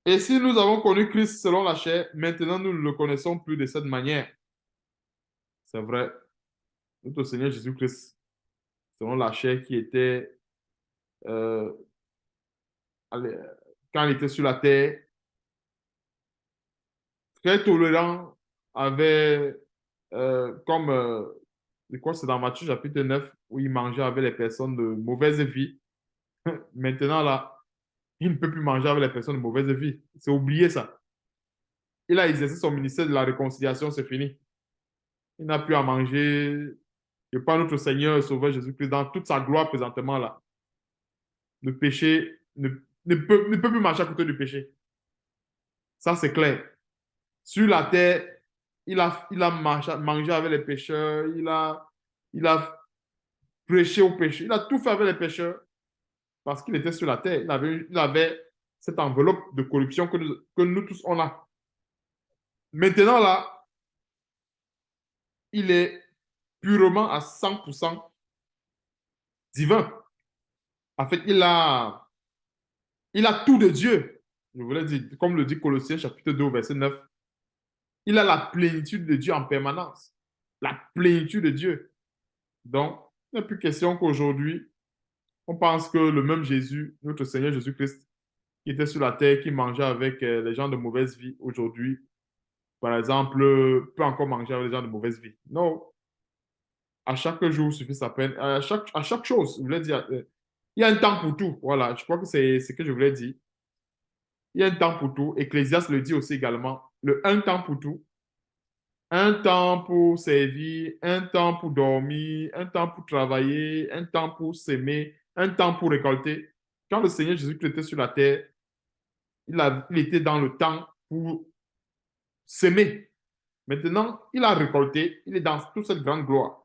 Et si nous avons connu Christ selon la chair, maintenant nous ne le connaissons plus de cette manière. C'est vrai, notre Seigneur Jésus-Christ, selon la chair qui était, euh, quand il était sur la terre, très tolérant, avait, comme, je crois que c'est dans Matthieu chapitre 9, où il mangeait avec les personnes de mauvaise vie. Maintenant, là, il ne peut plus manger avec les personnes de mauvaise vie. C'est oublié ça. Il a exercé son ministère de la réconciliation, c'est fini. Il n'a plus à manger. Et pas notre Seigneur et Sauveur Jésus-Christ dans toute sa gloire présentement là. Le péché ne peut plus marcher à côté du péché. Ça, c'est clair. Sur la terre, il a mangé avec les pécheurs, il a prêché au péché, il a tout fait avec les pécheurs parce qu'il était sur la terre. Il avait cette enveloppe de corruption que nous tous on a. Maintenant là, il est purement à 100% divin. En fait, il a tout de Dieu. Je voulais dire, comme le dit Colossiens chapitre 2, verset 9, il a la plénitude de Dieu en permanence. La plénitude de Dieu. Donc, il n'est plus question qu'aujourd'hui, on pense que le même Jésus, notre Seigneur Jésus-Christ, qui était sur la terre, qui mangeait avec les gens de mauvaise vie aujourd'hui, par exemple, peut encore manger avec les gens de mauvaise vie. Non. À chaque jour suffit sa peine. À chaque chose, je voulais dire, il y a un temps pour tout. Voilà, je crois que c'est ce que je voulais dire. Il y a un temps pour tout. Ecclésiaste le dit aussi également. Un temps pour tout. Un temps pour servir, un temps pour dormir, un temps pour travailler, un temps pour s'aimer, un temps pour récolter. Quand le Seigneur Jésus-Christ était sur la terre, il était dans le temps pour s'aimer. Maintenant, il a récolté, il est dans toute cette grande gloire.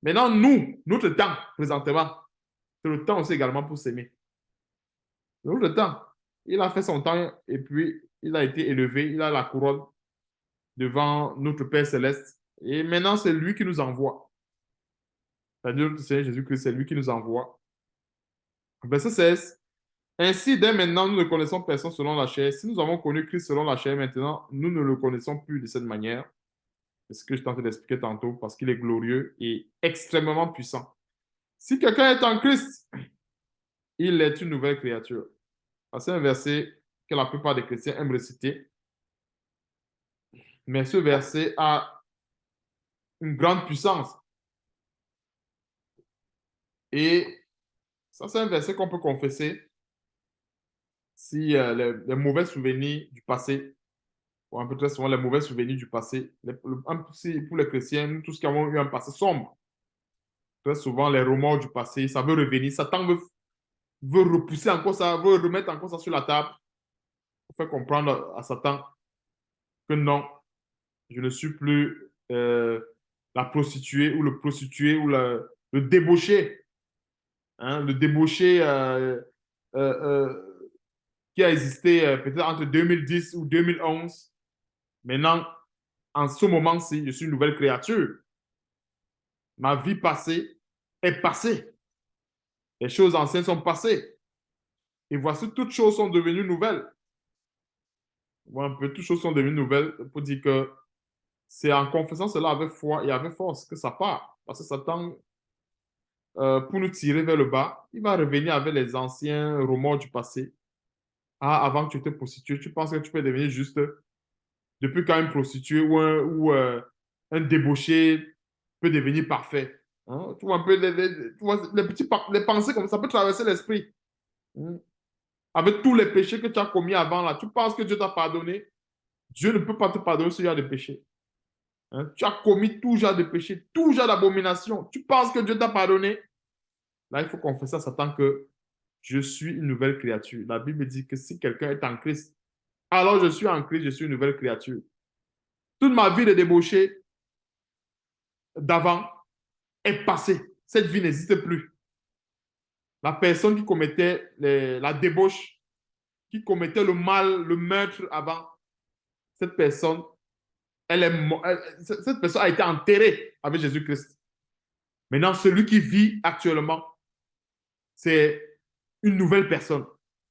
Maintenant, nous, notre temps, présentement, c'est le temps aussi également pour s'aimer. Notre temps, il a fait son temps et puis il a été élevé, il a la couronne devant notre Père céleste. Et maintenant, c'est lui qui nous envoie. C'est-à-dire, le Seigneur Jésus-Christ, c'est lui qui nous envoie. Verset 16. Ainsi, dès maintenant, nous ne connaissons personne selon la chair. Si nous avons connu Christ selon la chair, maintenant, nous ne le connaissons plus de cette manière. C'est ce que je tentais d'expliquer tantôt, parce qu'il est glorieux et extrêmement puissant. Si quelqu'un est en Christ, il est une nouvelle créature. C'est un verset que la plupart des chrétiens aiment réciter. Mais ce verset a une grande puissance. Et ça, c'est un verset qu'on peut confesser si les mauvais souvenirs du passé, ou un peu très souvent les mauvais souvenirs du passé, pour les chrétiens, nous tous qui avons eu un passé sombre, très souvent les remords du passé, ça veut revenir. Satan veut repousser encore ça, veut remettre encore ça sur la table pour faire comprendre à Satan que non, je ne suis plus la prostituée ou le prostitué ou le débauché. Hein, le débauché qui a existé peut-être entre 2010 ou 2011. Maintenant, en ce moment-ci, je suis une nouvelle créature. Ma vie passée est passée. Les choses anciennes sont passées. Et voici, toutes choses sont devenues nouvelles. Voilà, un peu, toutes choses sont devenues nouvelles pour dire que c'est en confessant cela avec foi et avec force que ça part. Parce que Satan, pour nous tirer vers le bas, il va revenir avec les anciens remords du passé. Ah, avant que tu te prostitues, tu penses que tu peux devenir juste depuis quand une prostituée un débauché peut devenir parfait. Hein? Tu vois un peu tu vois, les pensées comme ça peut traverser l'esprit. Hein? Avec tous les péchés que tu as commis avant, là, tu penses que Dieu t'a pardonné. Dieu ne peut pas te pardonner ce genre de péché. Hein? Tu as commis tout genre de péché, tout genre d'abomination. Tu penses que Dieu t'a pardonné. Là, il faut confesser à Satan que je suis une nouvelle créature. La Bible dit que si quelqu'un est en Christ, alors je suis en Christ, je suis une nouvelle créature. Toute ma vie de débauché d'avant est passée. Cette vie n'existe plus. La personne qui commettait la débauche, qui commettait le mal, le meurtre avant, cette personne, cette personne a été enterrée avec Jésus-Christ. Maintenant, celui qui vit actuellement, c'est une nouvelle personne.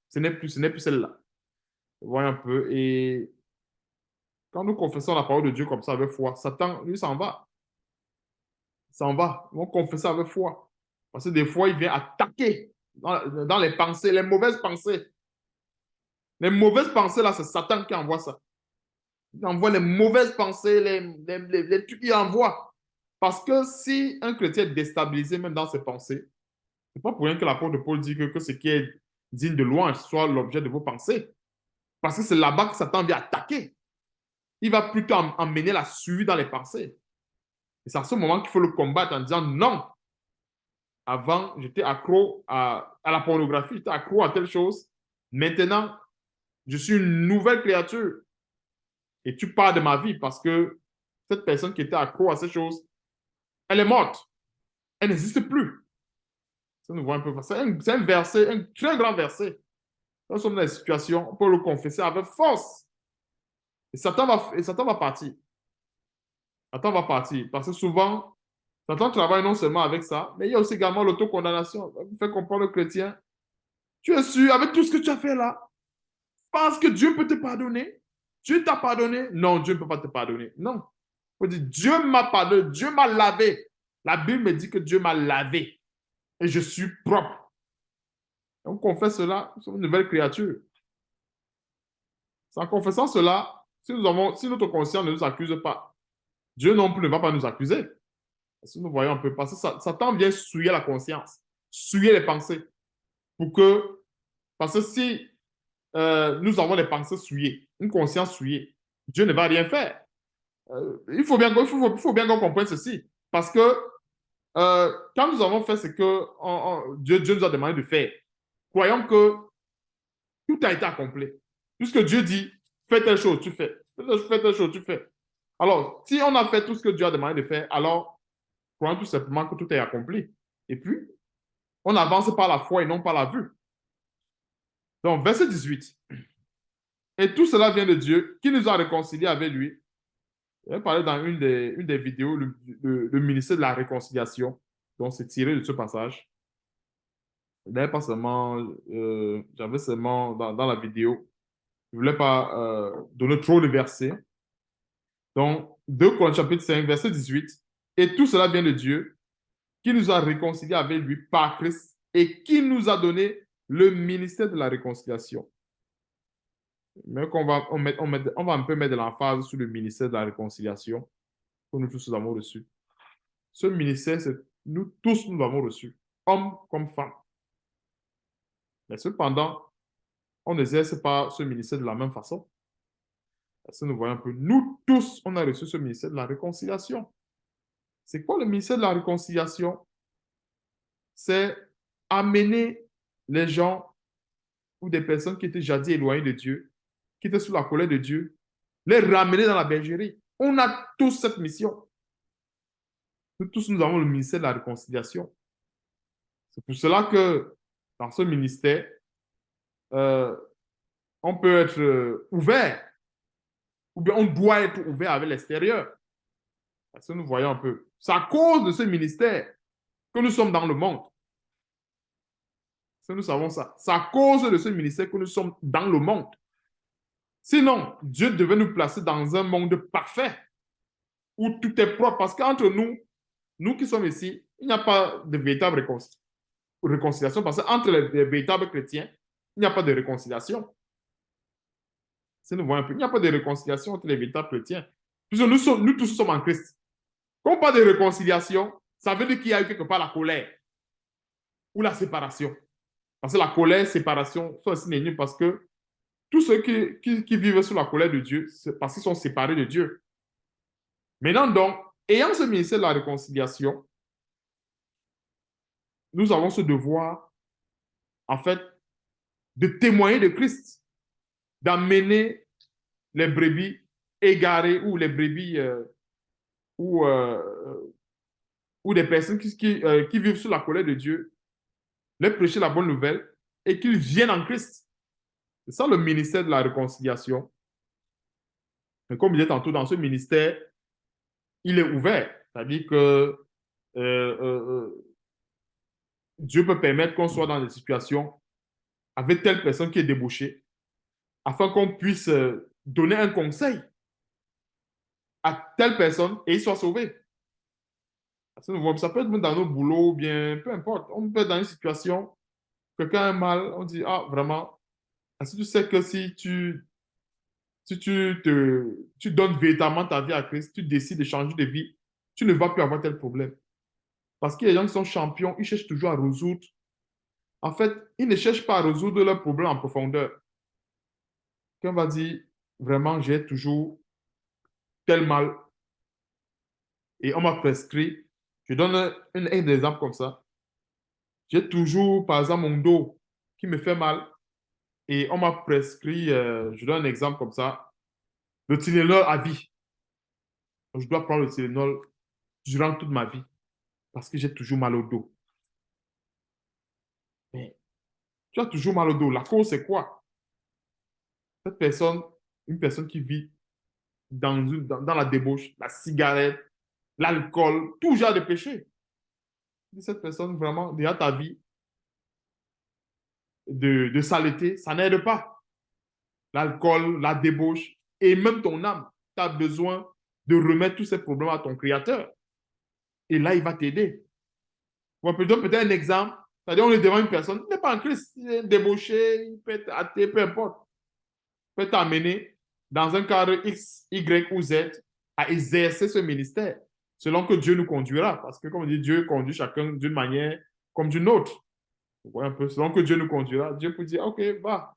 Ce n'est plus celle-là. Voyez un peu. Et quand nous confessons la parole de Dieu comme ça avec foi, Satan, lui, s'en va. S'en va. On confesse avec foi. Parce que des fois, il vient attaquer dans les pensées, les mauvaises pensées. Les mauvaises pensées, là, c'est Satan qui envoie ça. Il envoie les mauvaises pensées, les trucs qu'il envoie. Parce que si un chrétien est déstabilisé même dans ses pensées, c'est pas pour rien que l'apôtre Paul dit que ce qui est digne de louange soit l'objet de vos pensées. Parce que c'est là-bas que Satan vient attaquer. Il va plutôt emmener la suivi dans les pensées. Et c'est à ce moment qu'il faut le combattre en disant non. Avant, j'étais accro à la pornographie, j'étais accro à telle chose. Maintenant, je suis une nouvelle créature. Et tu parles de ma vie parce que cette personne qui était accro à ces choses, elle est morte. Elle n'existe plus. Ça nous voit un peu. C'est un verset, un très grand verset. Nous sommes dans des situations, on peut le confesser avec force. Et Satan va partir. Satan va partir. Parce que souvent, Satan travaille non seulement avec ça, mais il y a aussi également l'autocondamnation. Il fait comprendre au chrétien, tu es sûr, avec tout ce que tu as fait là, pense que Dieu peut te pardonner. Dieu t'a pardonné. Non, Dieu ne peut pas te pardonner. Non. Il faut dire, Dieu m'a pardonné, Dieu m'a lavé. La Bible me dit que Dieu m'a lavé et je suis propre. On confesse cela, nous sommes une nouvelle créature. C'est en confessant cela, si notre conscience ne nous accuse pas, Dieu non plus ne va pas nous accuser. Si nous voyons un peu, parce que Satan vient souiller la conscience, souiller les pensées, pour que, parce que si nous avons des pensées souillées, une conscience souillée, Dieu ne va rien faire. Il faut bien qu'on comprenne ceci, parce que quand nous avons fait ce que Dieu nous a demandé de faire, croyons que tout a été accompli. Puisque Dieu dit, fais telle chose, tu fais. Fais telle chose, tu fais. Alors, si on a fait tout ce que Dieu a demandé de faire, alors, croyons tout simplement que tout est accompli. Et puis, on avance par la foi et non par la vue. Donc, verset 18. Et tout cela vient de Dieu qui nous a réconciliés avec lui. J'ai parlé dans une des vidéos, le ministère de la réconciliation. Donc, c'est tiré de ce passage. D'ailleurs, pas seulement, j'avais seulement dans la vidéo, je ne voulais pas donner trop de versets. Donc, 2 Corinthiens chapitre 5, verset 18. Et tout cela vient de Dieu, qui nous a réconciliés avec lui par Christ et qui nous a donné le ministère de la réconciliation. Mais on va un peu mettre de l'emphase sur le ministère de la réconciliation que nous tous avons reçu. Ce ministère, c'est nous tous, nous l'avons reçu, hommes comme femmes. Mais cependant, on n'exerce pas ce ministère de la même façon. Parce que nous voyons un peu, nous tous, on a reçu ce ministère de la réconciliation. C'est quoi le ministère de la réconciliation? C'est amener les gens ou des personnes qui étaient jadis éloignées de Dieu, qui étaient sous la colère de Dieu, les ramener dans la bergerie. On a tous cette mission. Nous tous, nous avons le ministère de la réconciliation. C'est pour cela que dans ce ministère, euh, on peut être ouvert, ou bien on doit être ouvert avec l'extérieur. Parce que nous voyons un peu, c'est à cause de ce ministère que nous sommes dans le monde. Si nous savons ça, c'est à cause de ce ministère que nous sommes dans le monde. Sinon, Dieu devait nous placer dans un monde parfait, où tout est propre. Parce qu'entre nous, nous qui sommes ici, il n'y a pas de véritable réconciliation. Parce qu'entre les véritables chrétiens, il n'y a pas de réconciliation. Si nous voyons un peu, il n'y a pas de réconciliation entre les véritables chrétiens. Puisque nous tous sommes en Christ. Quand on parle de réconciliation, ça veut dire qu'il y a eu quelque part la colère ou la séparation. Parce que la colère, la séparation sont synonymes parce que tous ceux qui vivent sous la colère de Dieu, c'est parce qu'ils sont séparés de Dieu. Maintenant, donc, ayant ce ministère de la réconciliation, nous avons ce devoir, en fait, de témoigner de Christ, d'amener les brebis égarées ou les brebis ou, ou des personnes qui vivent sous la colère de Dieu, les prêcher la bonne nouvelle et qu'ils viennent en Christ. C'est ça le ministère de la réconciliation. Mais comme je disais tantôt, dans ce ministère, il est ouvert. C'est-à-dire que Dieu peut permettre qu'on soit dans des situations avec telle personne qui est débauchée, afin qu'on puisse donner un conseil à telle personne et il soit sauvé. Ça peut être dans nos boulots, ou bien peu importe. On peut être dans une situation, quelqu'un a mal, on dit, ah, vraiment, est-ce que tu sais que si tu donnes véritablement ta vie à Christ, tu décides de changer de vie, tu ne vas plus avoir tel problème. Parce qu'il y a des gens qui sont champions, ils cherchent toujours à résoudre. En fait, ils ne cherchent pas à résoudre leurs problèmes en profondeur. Quelqu'un va dire, vraiment, j'ai toujours tel mal et on m'a prescrit. Je donne un exemple comme ça. J'ai toujours, par exemple, mon dos qui me fait mal et on m'a prescrit, je donne un exemple comme ça, le Tylenol à vie. Je dois prendre le Tylenol durant toute ma vie parce que j'ai toujours mal au dos. Mais tu as toujours mal au dos. La cause, c'est quoi? Cette personne, une personne qui vit dans la débauche, la cigarette, l'alcool, tout genre de péché. Cette personne, vraiment, déjà ta vie de saleté, ça n'aide pas. L'alcool, la débauche et même ton âme. Tu as besoin de remettre tous ces problèmes à ton Créateur. Et là, il va t'aider. On peut donner peut-être un exemple. C'est-à-dire, on est devant une personne, il n'est pas en Christ, il est débauché, il peut être athée, peu importe. Il peut t'amener dans un cadre X, Y ou Z à exercer ce ministère. selon que Dieu nous conduira. Parce que, comme on dit, Dieu conduit chacun d'une manière comme d'une autre. Vous voyez un peu, selon que Dieu nous conduira, Dieu peut dire, OK, va,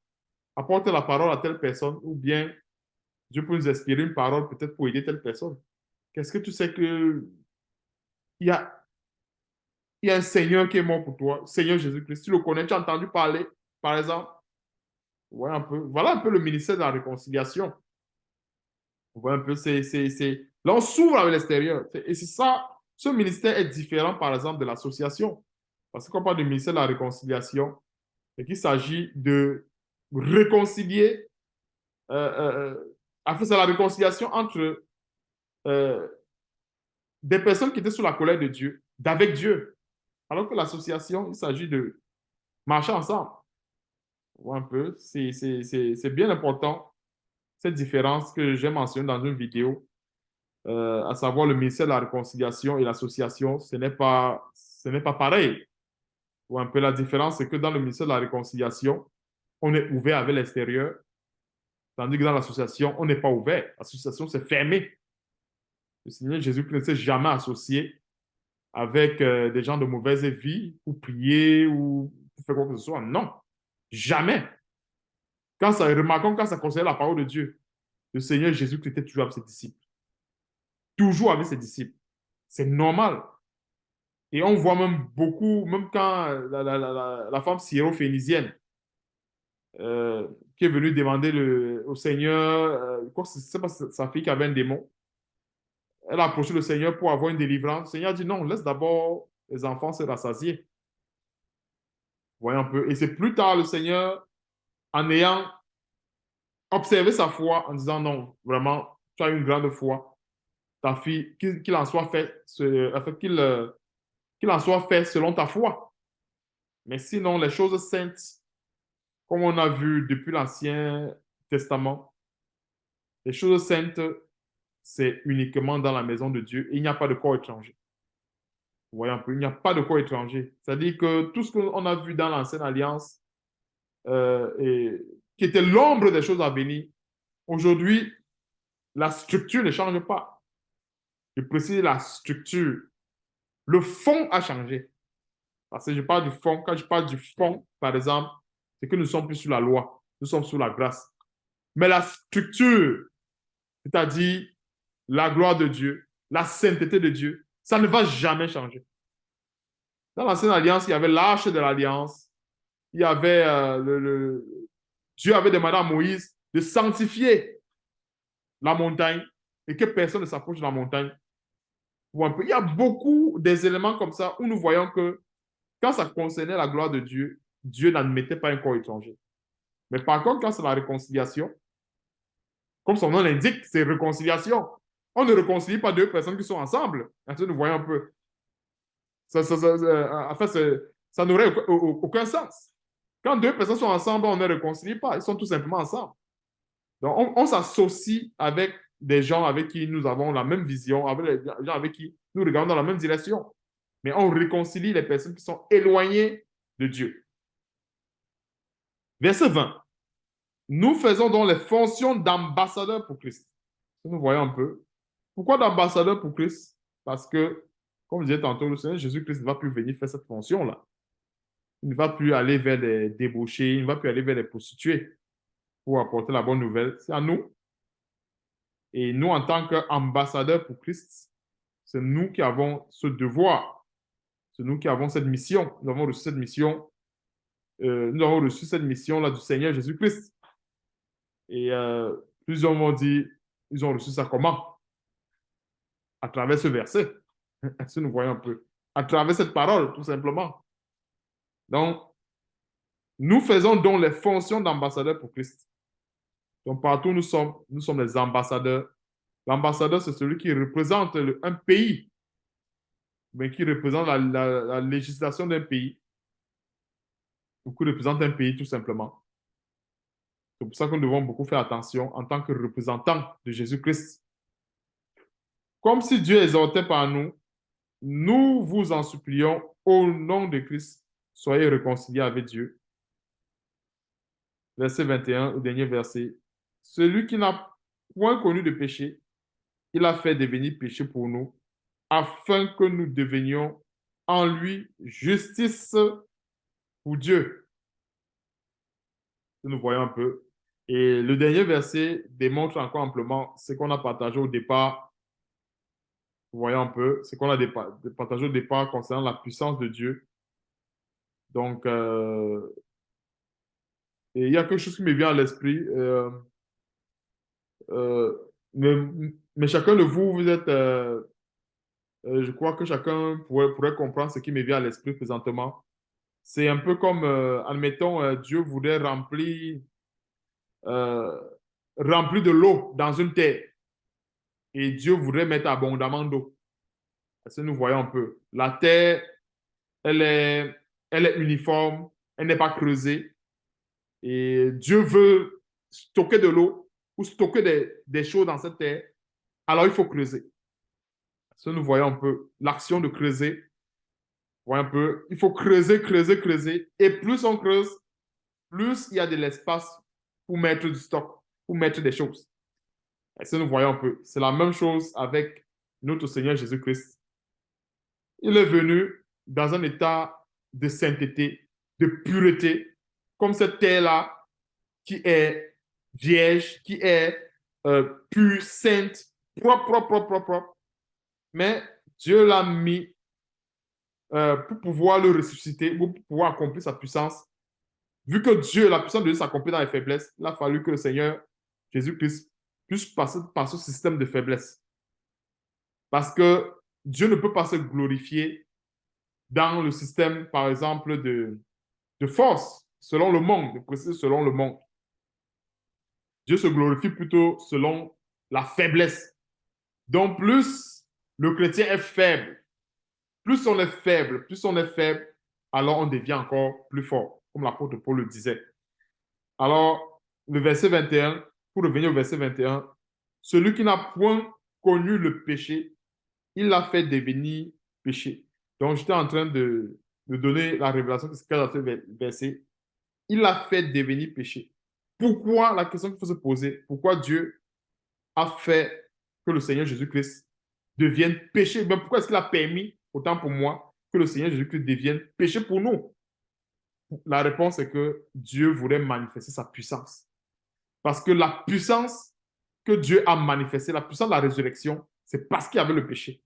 apporte la parole à telle personne, ou bien Dieu peut nous inspirer une parole peut-être pour aider telle personne. Qu'est-ce que tu sais que il y a, il y a un Seigneur qui est mort pour toi, Seigneur Jésus-Christ, tu le connais, tu as entendu parler, par exemple. Ouais, un peu. Voilà un peu le ministère de la réconciliation. Vous voyez un peu, là, on s'ouvre avec l'extérieur. Et c'est ça, ce ministère est différent, par exemple, de l'association. Parce que quand on parle du ministère de la réconciliation, c'est qu'il s'agit de réconcilier, en fait, c'est la réconciliation entre euh, des personnes qui étaient sous la colère de Dieu, d'avec Dieu. Alors que l'association, il s'agit de marcher ensemble. Vous voyez un peu, c'est bien important, cette différence que j'ai mentionnée dans une vidéo, à savoir le ministère de la réconciliation et l'association, ce n'est pas pareil. Ou un peu la différence, c'est que dans le ministère de la réconciliation, on est ouvert avec l'extérieur, tandis que dans l'association, on n'est pas ouvert. L'association, c'est fermé. Le Seigneur Jésus-Christ ne s'est jamais associé avec des gens de mauvaise vie pour prier ou pour faire quoi que ce soit. Non, jamais. Remarquons quand ça concernait la parole de Dieu, le Seigneur Jésus-Christ était toujours avec ses disciples. Toujours avec ses disciples. C'est normal. Et on voit même beaucoup, même quand la femme syro-phénicienne euh, qui est venue demander au Seigneur, c'est pas sa fille qui avait un démon, elle a approché le Seigneur pour avoir une délivrance. Le Seigneur a dit non, laisse d'abord les enfants se rassasier. Voyez un peu. Et c'est plus tard le Seigneur, en ayant observé sa foi, en disant non, vraiment, tu as une grande foi. Ta fille, qu'il en soit fait, qu'il en soit fait selon ta foi. Mais sinon, les choses saintes, comme on a vu depuis l'Ancien Testament, les choses saintes, c'est uniquement dans la maison de Dieu et il n'y a pas de corps étranger. Vous voyez un peu, il n'y a pas de corps étranger. C'est-à-dire que tout ce qu'on a vu dans l'Ancienne Alliance, et, qui était l'ombre des choses à venir, aujourd'hui, la structure ne change pas. Je précise la structure. Le fond a changé. Parce que je parle du fond. Quand je parle du fond, par exemple, c'est que nous ne sommes plus sous la loi. Nous sommes sous la grâce. Mais la structure, c'est-à-dire la gloire de Dieu, la sainteté de Dieu, ça ne va jamais changer. Dans l'ancienne alliance, il y avait l'arche de l'alliance. Il y avait Dieu avait demandé à Moïse de sanctifier la montagne et que personne ne s'approche de la montagne. Il y a beaucoup des éléments comme ça où nous voyons que quand ça concernait la gloire de Dieu, Dieu n'admettait pas un corps étranger. Mais par contre, quand c'est la réconciliation, comme son nom l'indique, c'est réconciliation. On ne réconcilie pas deux personnes qui sont ensemble. Ainsi, nous voyons un peu. En fait, ça n'aurait aucun sens. Quand deux personnes sont ensemble, on ne réconcilie pas. Ils sont tout simplement ensemble. Donc, on s'associe avec des gens avec qui nous avons la même vision, avec les gens avec qui nous regardons dans la même direction. Mais on réconcilie les personnes qui sont éloignées de Dieu. Verset 20. Nous faisons donc les fonctions d'ambassadeurs pour Christ. Nous voyons un peu. Pourquoi d'ambassadeur pour Christ? Parce que, comme je disais tantôt, le Seigneur Jésus-Christ ne va plus venir faire cette fonction-là. Il ne va plus aller vers les débauchés, il ne va plus aller vers les prostituées pour apporter la bonne nouvelle. C'est à nous. Et nous, en tant qu'ambassadeurs pour Christ, c'est nous qui avons ce devoir. C'est nous qui avons cette mission. Nous avons reçu cette mission. Nous avons reçu cette mission-là du Seigneur Jésus-Christ. Et plusieurs m'ont dit, ils ont reçu ça comment? À travers ce verset. Si nous voyons un peu. À travers cette parole, tout simplement. Donc, nous faisons donc les fonctions d'ambassadeurs pour Christ. Donc, partout où nous sommes les ambassadeurs. L'ambassadeur, c'est celui qui représente un pays, mais qui représente la législation d'un pays, ou qui représente un pays tout simplement. C'est pour ça que nous devons beaucoup faire attention en tant que représentants de Jésus-Christ. Comme si Dieu exhortait par nous, nous vous en supplions au nom de Christ, soyez réconciliés avec Dieu. Verset 21, le dernier verset. Celui qui n'a point connu de péché, il a fait devenir péché pour nous, afin que nous devenions en lui justice pour Dieu. Nous voyons un peu. Et le dernier verset démontre encore amplement ce qu'on a partagé au départ. Vous voyez un peu ce qu'on a partagé au départ concernant la puissance de Dieu. Donc, et il y a quelque chose qui me vient à l'esprit. Euh, mais, mais chacun de vous, vous êtes, je crois que chacun pourrait comprendre ce qui me vient à l'esprit présentement. C'est un peu comme, admettons, Dieu voudrait euh, remplir de l'eau dans une terre et Dieu voudrait mettre abondamment d'eau. Parce que nous voyons un peu. La terre, elle est, elle est uniforme, elle n'est pas creusée et Dieu veut stocker de l'eau ou stocker des choses dans cette terre. Alors il faut creuser. Parce que nous voyons un peu l'action de creuser. Voyons un peu. Il faut creuser, creuser, creuser. Et plus on creuse, plus il y a de l'espace pour mettre du stock, pour mettre des choses. Et ça, nous voyons un peu. C'est la même chose avec notre Seigneur Jésus-Christ. Il est venu dans un état de sainteté, de pureté, comme cette terre-là qui est vierge, qui est pure, sainte, propre, propre, propre, propre, propre. Mais Dieu l'a mis pour pouvoir le ressusciter, pour pouvoir accomplir sa puissance. Vu que Dieu, la puissance de Dieu s'accomplit dans les faiblesses, il a fallu que le Seigneur Jésus-Christ puisse passer par ce système de faiblesse. Parce que Dieu ne peut pas se glorifier dans le système, par exemple, de force, selon le monde, de préciser selon le monde. Dieu se glorifie plutôt selon la faiblesse. Donc, plus le chrétien est faible, plus on est faible, alors on devient encore plus fort, comme l'apôtre Paul le disait. Alors, le verset 21, pour revenir au verset 21, celui qui n'a point connu le péché, il l'a fait devenir péché. Donc, j'étais en train de donner la révélation de ce qu'il y a dans ce verset. Il l'a fait devenir péché. Pourquoi, la question qu'il faut se poser, pourquoi Dieu a fait que le Seigneur Jésus-Christ devienne péché? Ben, pourquoi est-ce qu'il a permis, autant pour moi, que le Seigneur Jésus-Christ devienne péché pour nous? La réponse est que Dieu voulait manifester sa puissance. Parce que la puissance que Dieu a manifestée, la puissance de la résurrection, c'est parce qu'il y avait le péché.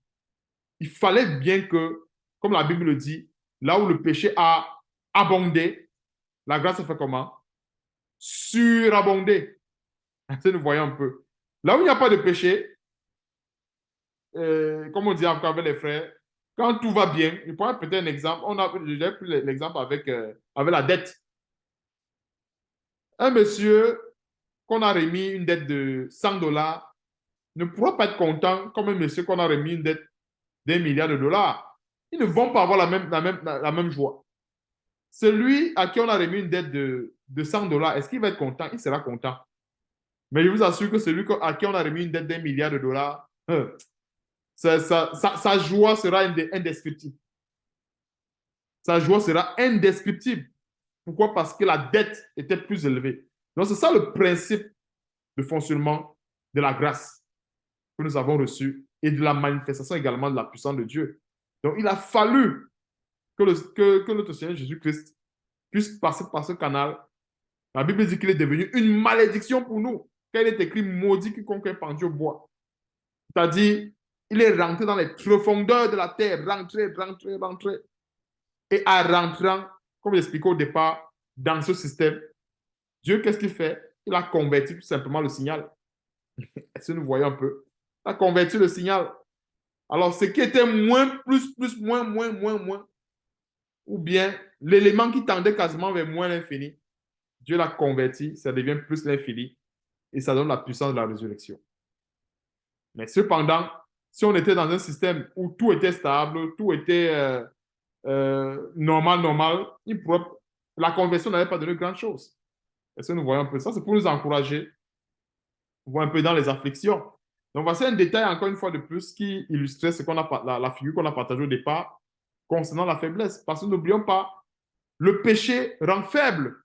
Il fallait bien que, comme la Bible le dit, là où le péché a abondé, la grâce a fait comment? Surabondé. Nous voyons un peu. Là où il n'y a pas de péché, comme on dit encore avec les frères, quand tout va bien, je prends peut-être un exemple. J'ai pris l'exemple avec la dette. Un monsieur qu'on a remis une dette de 100 dollars ne pourra pas être content comme un monsieur qu'on a remis une dette d'1 milliard de dollars. Ils ne vont pas avoir la même joie. Celui à qui on a remis une dette de 100 dollars, est-ce qu'il va être content? Il sera content. Mais je vous assure que celui à qui on a remis une dette d'1 milliard de dollars, sa joie sera indescriptible. Sa joie sera indescriptible. Pourquoi? Parce que la dette était plus élevée. Donc, c'est ça le principe de fonctionnement de la grâce que nous avons reçue et de la manifestation également de la puissance de Dieu. Donc, il a fallu que notre Seigneur Jésus-Christ puisse passer par ce canal. La Bible dit qu'il est devenu une malédiction pour nous. Quand il est écrit maudit quiconque est pendu au bois. C'est-à-dire, il est rentré dans les profondeurs de la terre, rentré. Et en rentrant, comme j'expliquais au départ, dans ce système, Dieu, qu'est-ce qu'il fait? Il a converti tout simplement le signal. Est-ce que nous voyons un peu? Il a converti le signal. Alors, ce qui était moins, plus, moins, ou bien l'élément qui tendait quasiment vers moins l'infini, Dieu l'a converti, ça devient plus l'infini et ça donne la puissance de la résurrection. Mais cependant, si on était dans un système où tout était stable, tout était normal, la conversion n'avait pas donné grand-chose. Est-ce que nous voyons un peu ça? C'est pour nous encourager. On voit un peu dans les afflictions. Donc, voici un détail, encore une fois de plus, qui illustrait ce qu'on a, la figure qu'on a partagée au départ concernant la faiblesse. Parce que n'oublions pas, le péché rend faible.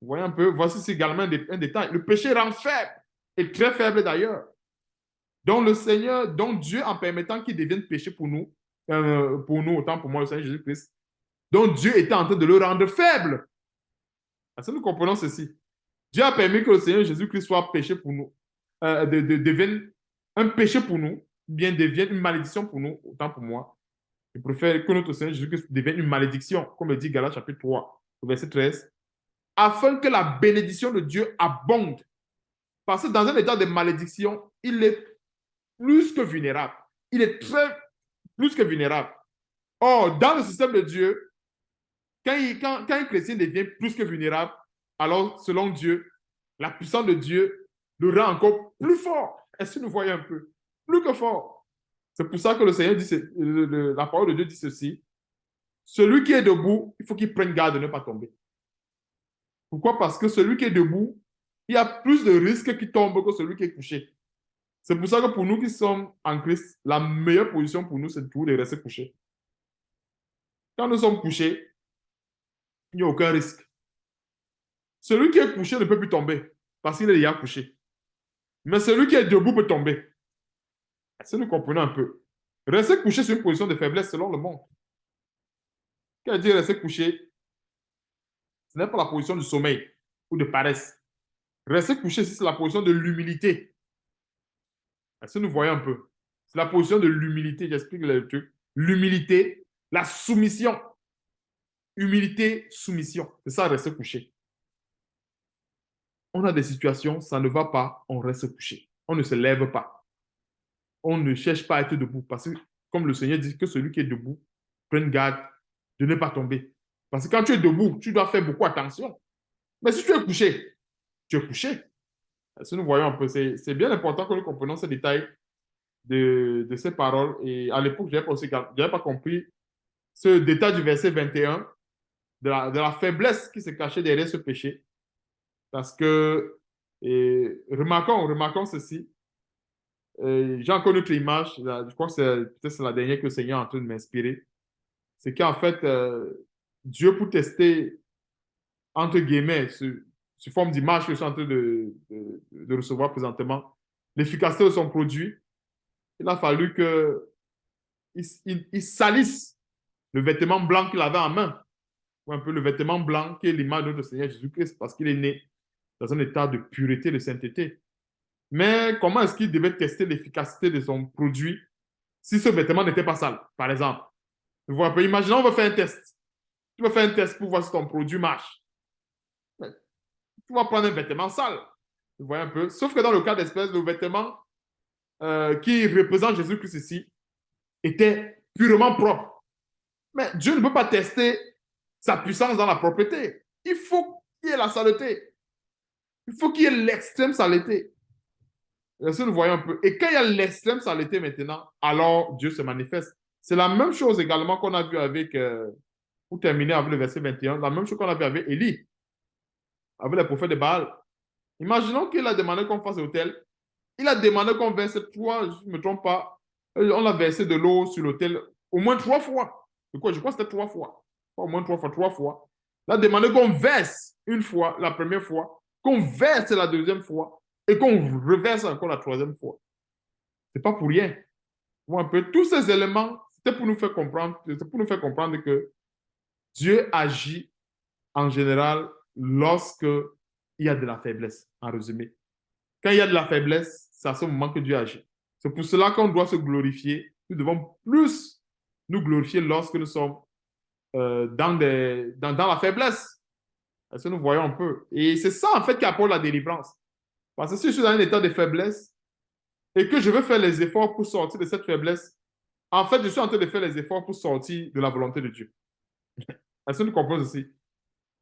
Vous voyez un peu, voici également un détail. Le péché rend faible, et très faible d'ailleurs. Donc le Seigneur, donc Dieu, en permettant qu'il devienne péché pour nous, autant pour moi, le Seigneur Jésus-Christ, donc Dieu était en train de le rendre faible. Est-ce que nous comprenons ceci? Dieu a permis que le Seigneur Jésus-Christ soit péché pour nous, devienne un péché pour nous, bien devienne une malédiction pour nous, autant pour moi. Je préfère que notre Seigneur Jésus-Christ devienne une malédiction, comme le dit Galates chapitre 3, verset 13, afin que la bénédiction de Dieu abonde. Parce que dans un état de malédiction, il est plus que vulnérable. Il est plus que vulnérable. Or, dans le système de Dieu, quand un chrétien devient plus que vulnérable, alors, selon Dieu, la puissance de Dieu le rend encore plus fort. Est-ce que nous voyons un peu? Plus que fort. C'est pour ça que le Seigneur dit, la parole de Dieu dit ceci. Celui qui est debout, il faut qu'il prenne garde de ne pas tomber. Pourquoi? Parce que celui qui est debout, il y a plus de risques qu'il tombe que celui qui est couché. C'est pour ça que pour nous qui sommes en Christ, la meilleure position pour nous, c'est toujours de rester couché. Quand nous sommes couchés, il n'y a aucun risque. Celui qui est couché ne peut plus tomber parce qu'il est déjà couché. Mais celui qui est debout peut tomber. Est-ce que nous comprenons un peu? Rester couché, c'est une position de faiblesse selon le monde. Quand il dit rester couché, ce n'est pas la position du sommeil ou de paresse. Rester couché, c'est la position de l'humilité. Est-ce que nous voyons un peu? C'est la position de l'humilité. J'explique le truc. L'humilité, la soumission. Humilité, soumission. C'est ça, rester couché. On a des situations, ça ne va pas, on reste couché. On ne se lève pas. On ne cherche pas à être debout. Parce que, comme le Seigneur dit, que celui qui est debout prenne garde de ne pas tomber. Parce que quand tu es debout, tu dois faire beaucoup attention. Mais si tu es couché, tu es couché. Si nous voyons un peu, c'est bien important que nous comprenions ces détails de ces paroles. Et à l'époque, je n'avais pas compris ce détail du verset 21 de la faiblesse qui se cachait derrière ce péché. Parce que, remarquons ceci. J'ai encore une autre image, je crois que c'est la dernière que le Seigneur est en train de m'inspirer. C'est qu'en fait, Dieu, pour tester, entre guillemets, sous forme d'image que je suis en train de recevoir présentement, l'efficacité de son produit, il a fallu qu'il salisse le vêtement blanc qu'il avait en main, ou un peu le vêtement blanc qui est l'image de notre Seigneur Jésus-Christ, parce qu'il est né dans un état de pureté, de sainteté. Mais comment est-ce qu'il devait tester l'efficacité de son produit si ce vêtement n'était pas sale, par exemple? Vous voyez un peu, imaginons, on va faire un test. Tu vas faire un test pour voir si ton produit marche. Tu vas prendre un vêtement sale. Vous voyez un peu. Sauf que dans le cas d'espèce, le vêtement qui représente Jésus-Christ ici était purement propre. Mais Dieu ne peut pas tester sa puissance dans la propreté. Il faut qu'il y ait la saleté. Il faut qu'il y ait l'extrême saleté. Si nous voyons un peu. Et quand il y a l'extrême saleté maintenant, alors Dieu se manifeste. C'est la même chose également qu'on a vu avec, pour terminer avec le verset 21, la même chose qu'on a vu avec Élie, avec les prophètes de Baal. Imaginons qu'il a demandé qu'on fasse l'autel. Il a demandé qu'on verse je ne me trompe pas, on a versé de l'eau sur l'autel au moins 3 fois. Je crois que c'était 3 fois. Pas au moins 3 fois, 3 fois. Il a demandé qu'on verse une fois, la première fois, qu'on verse la deuxième fois et qu'on reverse encore la troisième fois. Ce n'est pas pour rien. Un peu, tous ces éléments, c'était pour nous faire comprendre, que Dieu agit en général lorsque il y a de la faiblesse, en résumé. Quand il y a de la faiblesse, c'est à ce moment que Dieu agit. C'est pour cela qu'on doit se glorifier. Nous devons plus nous glorifier lorsque nous sommes dans la faiblesse. Est-ce que nous voyons un peu? Et c'est ça, en fait, qui apporte la délivrance. Parce que si je suis dans un état de faiblesse et que je veux faire les efforts pour sortir de cette faiblesse, en fait, je suis en train de faire les efforts pour sortir de la volonté de Dieu. Est-ce que nous comprenons ceci?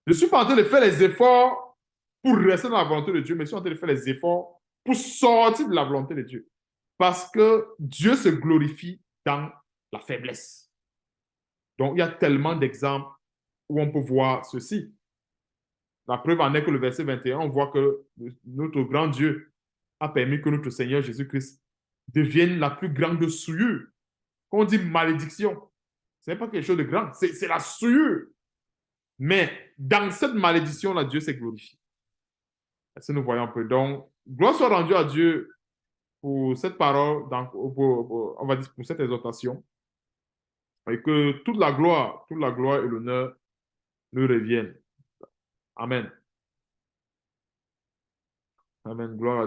Je ne suis pas en train de faire les efforts pour rester dans la volonté de Dieu, mais je suis en train de faire les efforts pour sortir de la volonté de Dieu. Parce que Dieu se glorifie dans la faiblesse. Donc, il y a tellement d'exemples où on peut voir ceci. La preuve en est que le verset 21, on voit que notre grand Dieu a permis que notre Seigneur Jésus-Christ devienne la plus grande souillure. Quand on dit malédiction, ce n'est pas quelque chose de grand, c'est la souillure. Mais dans cette malédiction-là, Dieu s'est glorifié. Est-ce que nous voyons un peu? Donc, gloire soit rendue à Dieu pour cette parole, on va dire pour cette exhortation, et que toute la gloire et l'honneur nous reviennent. Amen. Amen. Gloire à Dieu.